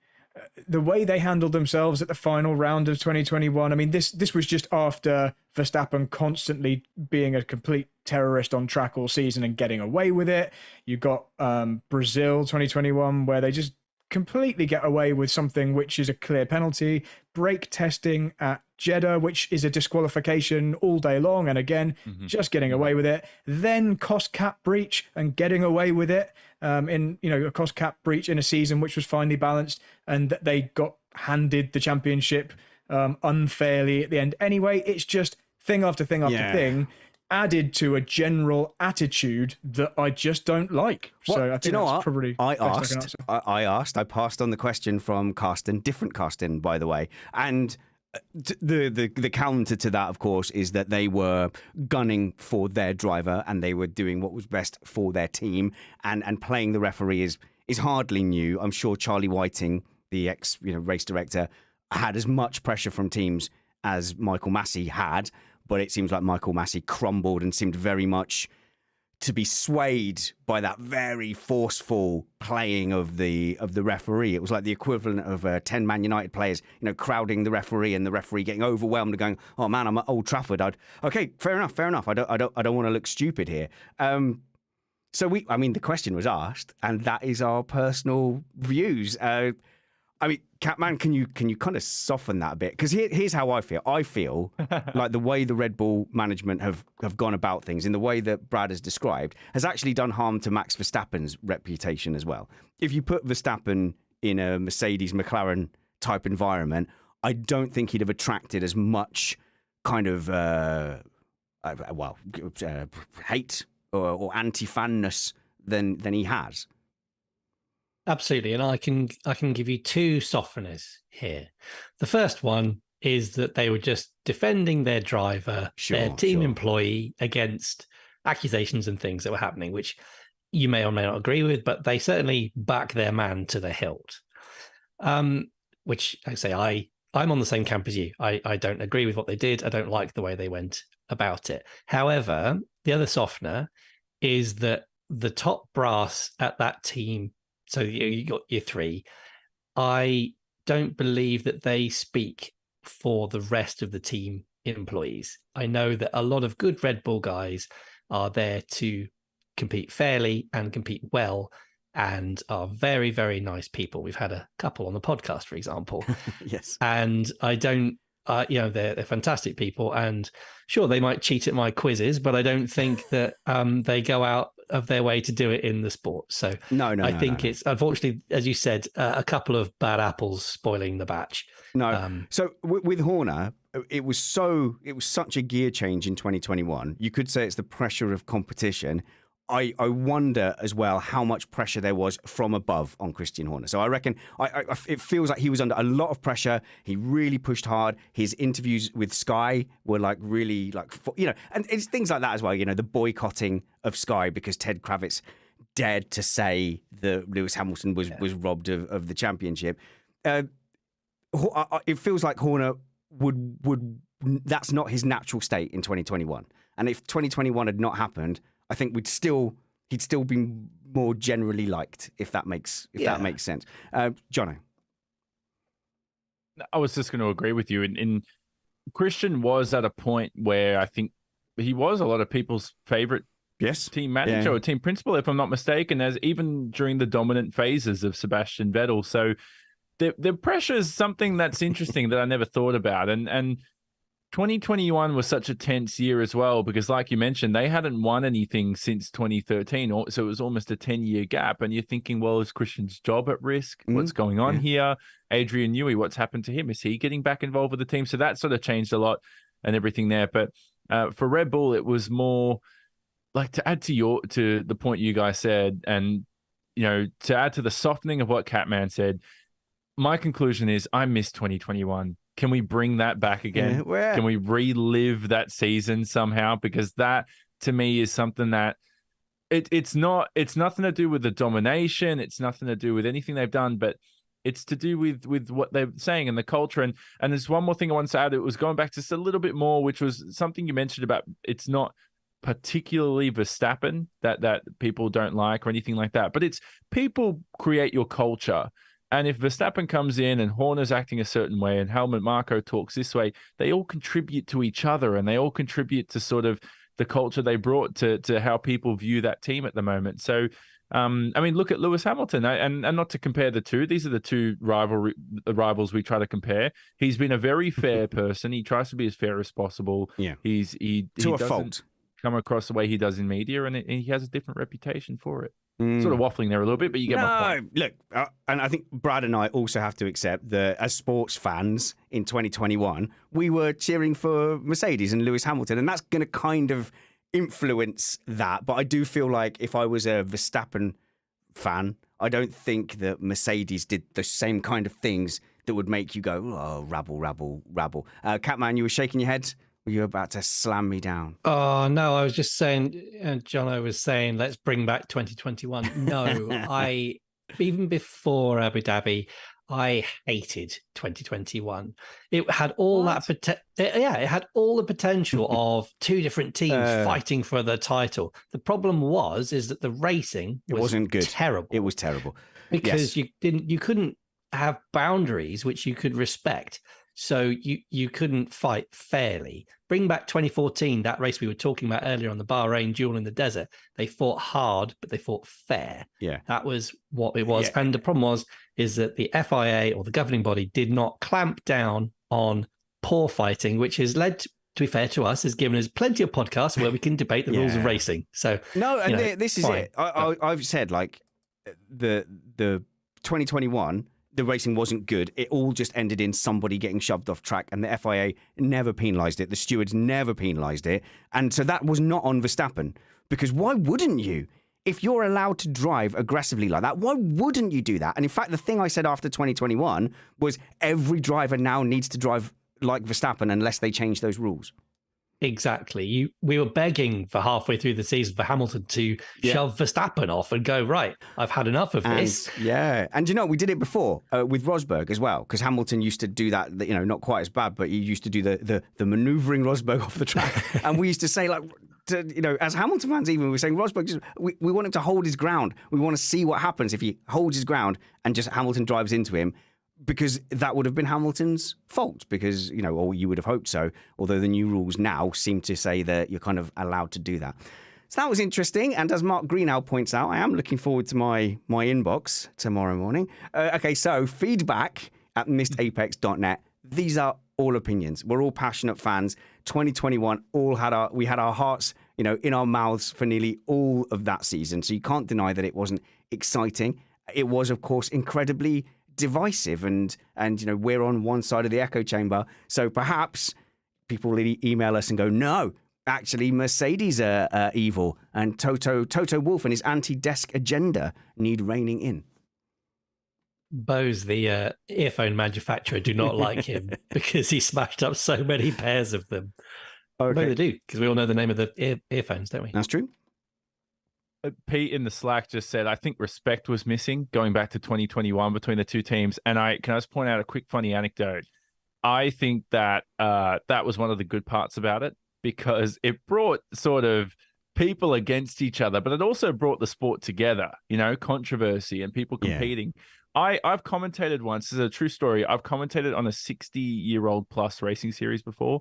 handled themselves at the final round of 2021. I mean, this was just after Verstappen constantly being a complete terrorist on track all season and getting away with it. You got Brazil 2021, where they just completely get away with something which is a clear penalty. Brake testing at Jeddah, which is a disqualification all day long, and again, just getting away with it. Then cost cap breach and getting away with it in a cost cap breach in a season which was finely balanced, and they got handed the championship unfairly at the end. Anyway, it's just thing after thing after thing, added to a general attitude that I just don't like. Well, so I think that's probably I asked. I passed on the question from Carsten, different Carsten, by the way, and the counter to that, of course, is that they were gunning for their driver and they were doing what was best for their team, and playing the referee is hardly new. I'm sure Charlie Whiting, the ex race director, had as much pressure from teams as Michael Massey had, but it seems like Michael Massey crumbled and seemed very much to be swayed by that very forceful playing of the referee. It was like the equivalent of 10 Man United players, crowding the referee, and the referee getting overwhelmed and going, "Oh man, I'm at Old Trafford. Okay, fair enough. I don't want to look stupid here." So the question was asked, and that is our personal views. Catman, can you kind of soften that a bit? Because here's how I feel. I feel like the way the Red Bull management have gone about things, in the way that Brad has described, has actually done harm to Max Verstappen's reputation as well. If you put Verstappen in a Mercedes McLaren type environment, I don't think he'd have attracted as much kind of hate or anti-fanness than he has. Absolutely, and I can give you two softeners here. The first one is that they were just defending their driver, their team employee, against accusations and things that were happening, which you may or may not agree with, but they certainly back their man to the hilt. Which I say, I'm on the same camp as you. I don't agree with what they did. I don't like the way they went about it. However, the other softener is that the top brass at that team, so you got your three, I don't believe that they speak for the rest of the team employees. I know that a lot of good Red Bull guys are there to compete fairly and compete well, and are very, very nice people. We've had a couple on the podcast, for example. Yes. And I don't, they're fantastic people, and sure, they might cheat at my quizzes, but I don't think that they go out of their way to do it in the sport. So I think it's, unfortunately, as you said, a couple of bad apples spoiling the batch. So with Horner, it was such a gear change in 2021. You could say it's the pressure of competition. I wonder as well how much pressure there was from above on Christian Horner. So I reckon it feels like he was under a lot of pressure. He really pushed hard. His interviews with Sky were really and it's things like that as well. The boycotting of Sky because Ted Kravitz dared to say that Lewis Hamilton was robbed of the championship. It feels like Horner would that's not his natural state in 2021. And if 2021 had not happened, I think he'd still be more generally liked, if that makes sense. Jono. I was just going to agree with you. In Christian was at a point where I think he was a lot of people's favorite team manager or team principal, if I'm not mistaken, as even during the dominant phases of Sebastian Vettel. So the pressure is something that's interesting that I never thought about. And 2021 was such a tense year as well, because like you mentioned, they hadn't won anything since 2013. So it was almost a 10-year gap. And you're thinking, well, is Christian's job at risk? What's going on here? Adrian Newey, what's happened to him? Is he getting back involved with the team? So that sort of changed a lot and everything there. But for Red Bull, it was more like, to add to the point you guys said, and, to add to the softening of what Catman said, my conclusion is I miss 2021. Can we bring that back again? Can we relive that season somehow? Because that, to me, is something that it's nothing to do with the domination. It's nothing to do with anything they've done, but it's to do with what they're saying and the culture. And there's one more thing I want to add. It was going back just a little bit more, which was something you mentioned about it's not particularly Verstappen that people don't like or anything like that, but it's people create your culture. And if Verstappen comes in and Horner's acting a certain way and Helmut Marko talks this way, they all contribute to each other and they all contribute to sort of the culture they brought to how people view that team at the moment. So, look at Lewis Hamilton, and not to compare the two. These are the two rivals we try to compare. He's been a very fair person. He tries to be as fair as possible. Yeah, he doesn't come across the way he does in media, and he has a different reputation for it. Sort of waffling there a little bit, but you get my point. Look, and I think Brad and I also have to accept that as sports fans in 2021, we were cheering for Mercedes and Lewis Hamilton, and that's going to kind of influence that. But I do feel like if I was a Verstappen fan, I don't think that Mercedes did the same kind of things that would make you go, oh, rabble, rabble, rabble. Catman, you were shaking your head. Were you about to slam me down? Oh, no, I was just saying, and Jono was saying, let's bring back 2021. No, even before Abu Dhabi, I hated 2021. It had all it had all the potential of two different teams fighting for the title. The problem is that the racing wasn't good. Terrible. It was terrible. Because you couldn't have boundaries which you could respect. So you couldn't fight fairly. Bring back 2014, that race we were talking about earlier on the Bahrain duel in the desert. They fought hard, but they fought fair. Yeah. That was what it was. Yeah. And the problem is that the FIA or the governing body did not clamp down on poor fighting, which has led to be fair to us, has given us plenty of podcasts where we can debate the rules of racing. So no, and this is fine. It. I've said like the 2021. The racing wasn't good. It all just ended in somebody getting shoved off track, and the FIA never penalised it. The stewards never penalised it. And so that was not on Verstappen, because why wouldn't you? If you're allowed to drive aggressively like that, why wouldn't you do that? And in fact, the thing I said after 2021 was every driver now needs to drive like Verstappen unless they change those rules. Exactly. We were begging for halfway through the season for Hamilton to shove Verstappen off and go, right, I've had enough of this. Yeah. And we did it before with Rosberg as well, because Hamilton used to do that, not quite as bad, but he used to do the maneuvering Rosberg off the track. And we used to say, as Hamilton fans even, we were saying, Rosberg, we want him to hold his ground. We want to see what happens if he holds his ground and just Hamilton drives into him. Because that would have been Hamilton's fault, because, or you would have hoped so, although the new rules now seem to say that you're kind of allowed to do that. So that was interesting. And as Mark Greenhow points out, I am looking forward to my inbox tomorrow morning. Okay, so feedback at missedapex.net. These are all opinions. We're all passionate fans. 2021, we had our hearts, in our mouths for nearly all of that season. So you can't deny that it wasn't exciting. It was, of course, incredibly divisive, and we're on one side of the echo chamber, so perhaps people will email us and go, no, actually Mercedes are evil, and Toto Wolff and his anti-desk agenda need reining in. Bose, the earphone manufacturer, do not like him because he smashed up so many pairs of them. Okay. No, they do, because we all know the name of the earphones, don't we? That's true. Pete in the Slack just said, I think respect was missing going back to 2021 between the two teams. And can I just point out a quick funny anecdote? I think that that was one of the good parts about it, because it brought sort of people against each other, but it also brought the sport together, controversy and people competing. Yeah. I've commentated once. This is a true story. I've commentated on a 60-year-old plus racing series before,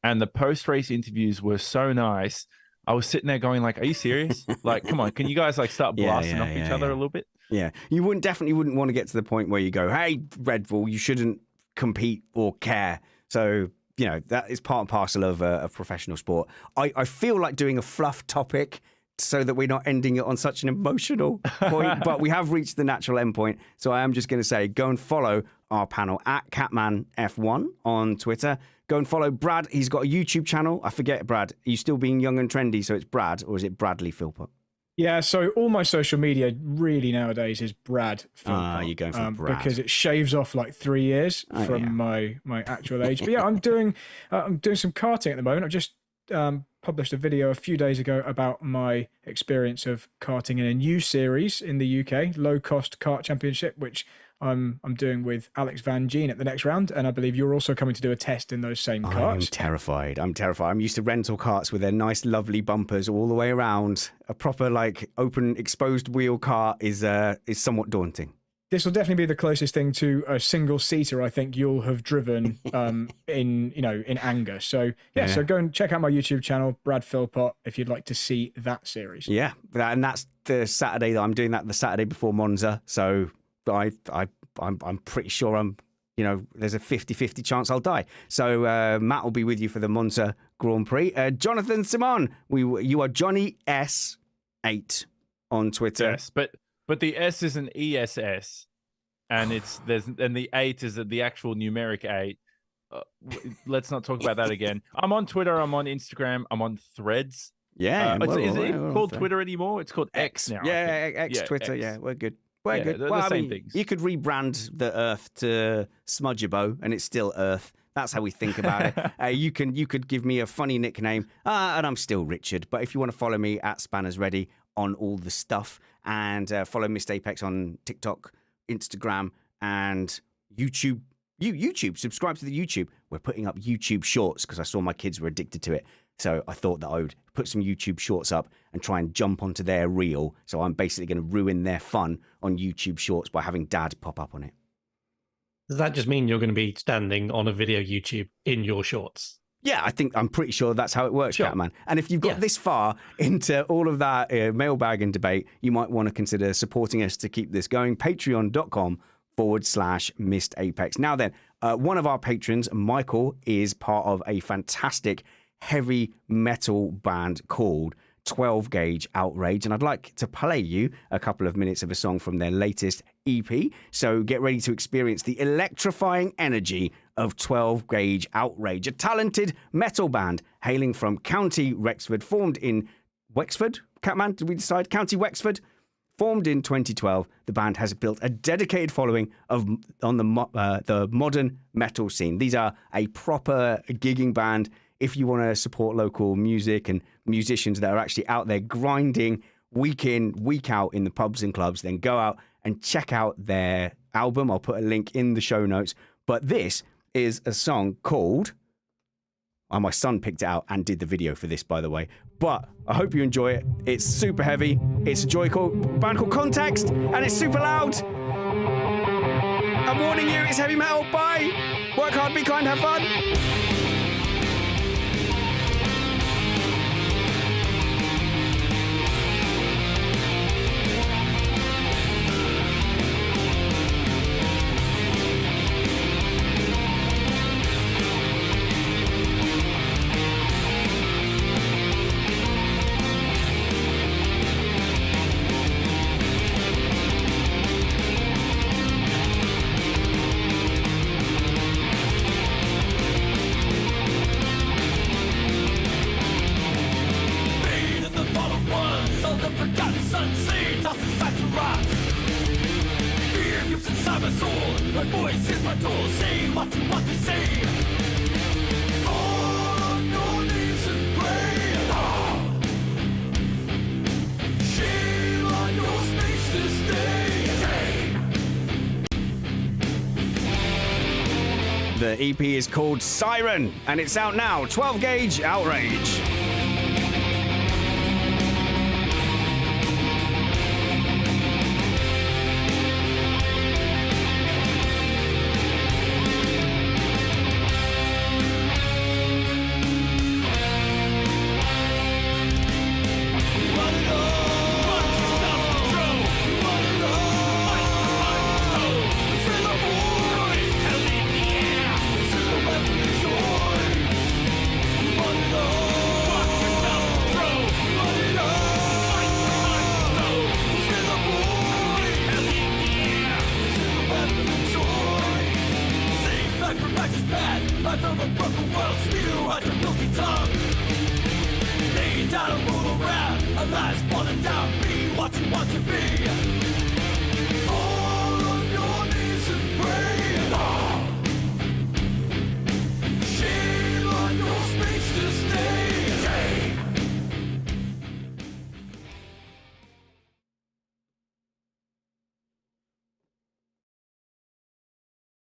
and the post-race interviews were so nice. I was sitting there going like, are you serious? Like, come on, can you guys like start blasting off each other a little bit? Yeah. You definitely wouldn't want to get to the point where you go, hey, Red Bull, you shouldn't compete or care. So, that is part and parcel of professional sport. I feel like doing a fluff topic so that we're not ending it on such an emotional point, but we have reached the natural end point. So I am just going to say, go and follow our panel at CatmanF1 on Twitter. Go and follow Brad. He's got a YouTube channel. I forget, Brad. Are you still being young and trendy? So it's Brad, or is it Bradley Philpott? Yeah, so all my social media really nowadays is Brad Philpott. You're going for Brad. Because it shaves off like 3 years from my actual age. But yeah, I'm doing some karting at the moment. I've just published a video a few days ago about my experience of karting in a new series in the UK, Low Cost Kart Championship, which I'm doing with Alex Van Gien at the next round, and I believe you're also coming to do a test in those same karts. I'm terrified. I'm used to rental karts with their nice, lovely bumpers all the way around. A proper, like, open, exposed wheel kart is somewhat daunting. This will definitely be the closest thing to a single-seater I think you'll have driven in anger. So, so go and check out my YouTube channel, Brad Philpott, if you'd like to see that series. Yeah, and that's the Saturday that I'm doing that, the Saturday before Monza. So I'm pretty sure there's a 50-50 chance I'll die. So Matt will be with you for the Monza Grand Prix. Jonathan Simon, you are Johnny S8 on Twitter. Yes, but the S is an ESS, and the 8 is the actual numeric 8. Let's not talk about that again. I'm on Twitter. I'm on Instagram. I'm on Threads. Yeah, is it called Twitter anymore? It's called X now. Yeah, X Twitter. X. Yeah, we're good. We're good. The same things. You could rebrand the Earth to Smudgeabo, and it's still Earth. That's how we think about it. You could give me a funny nickname, and I'm still Richard. But if you want to follow me at Spanners Ready on all the stuff, and follow Missed Apex on TikTok, Instagram, and YouTube. YouTube. Subscribe to the YouTube. We're putting up YouTube Shorts because I saw my kids were addicted to it. So I thought that I would put some YouTube Shorts up and try and jump onto their reel. So I'm basically going to ruin their fun on YouTube Shorts by having Dad pop up on it. Does that just mean you're going to be standing on a video YouTube in your shorts? Yeah, I'm pretty sure that's how it works, sure. Catman. And if you've got this far into all of that mailbag and debate, you might want to consider supporting us to keep this going. Patreon.com/Missed Apex. Now then, one of our patrons, Michael, is part of a fantastic heavy metal band called 12 Gauge Outrage, and I'd like to play you a couple of minutes of a song from their latest EP. So get ready to experience the electrifying energy of 12 Gauge Outrage, a talented metal band hailing from County Wexford, formed in Wexford. Catman, did we decide? County Wexford. Formed in 2012, the band has built a dedicated following on the modern metal scene. These are a proper gigging band. If you want to support local music and musicians that are actually out there grinding week in, week out in the pubs and clubs, then go out and check out their album. I'll put a link in the show notes. But this is a song called... Oh, my son picked it out and did the video for this, by the way. But I hope you enjoy it. It's super heavy. It's a band called Context, and it's super loud. I'm warning you, it's heavy metal. Bye. Work hard, be kind, have fun. Shit! The EP is called Siren, and it's out now. 12 Gauge Outrage. Down and roll around.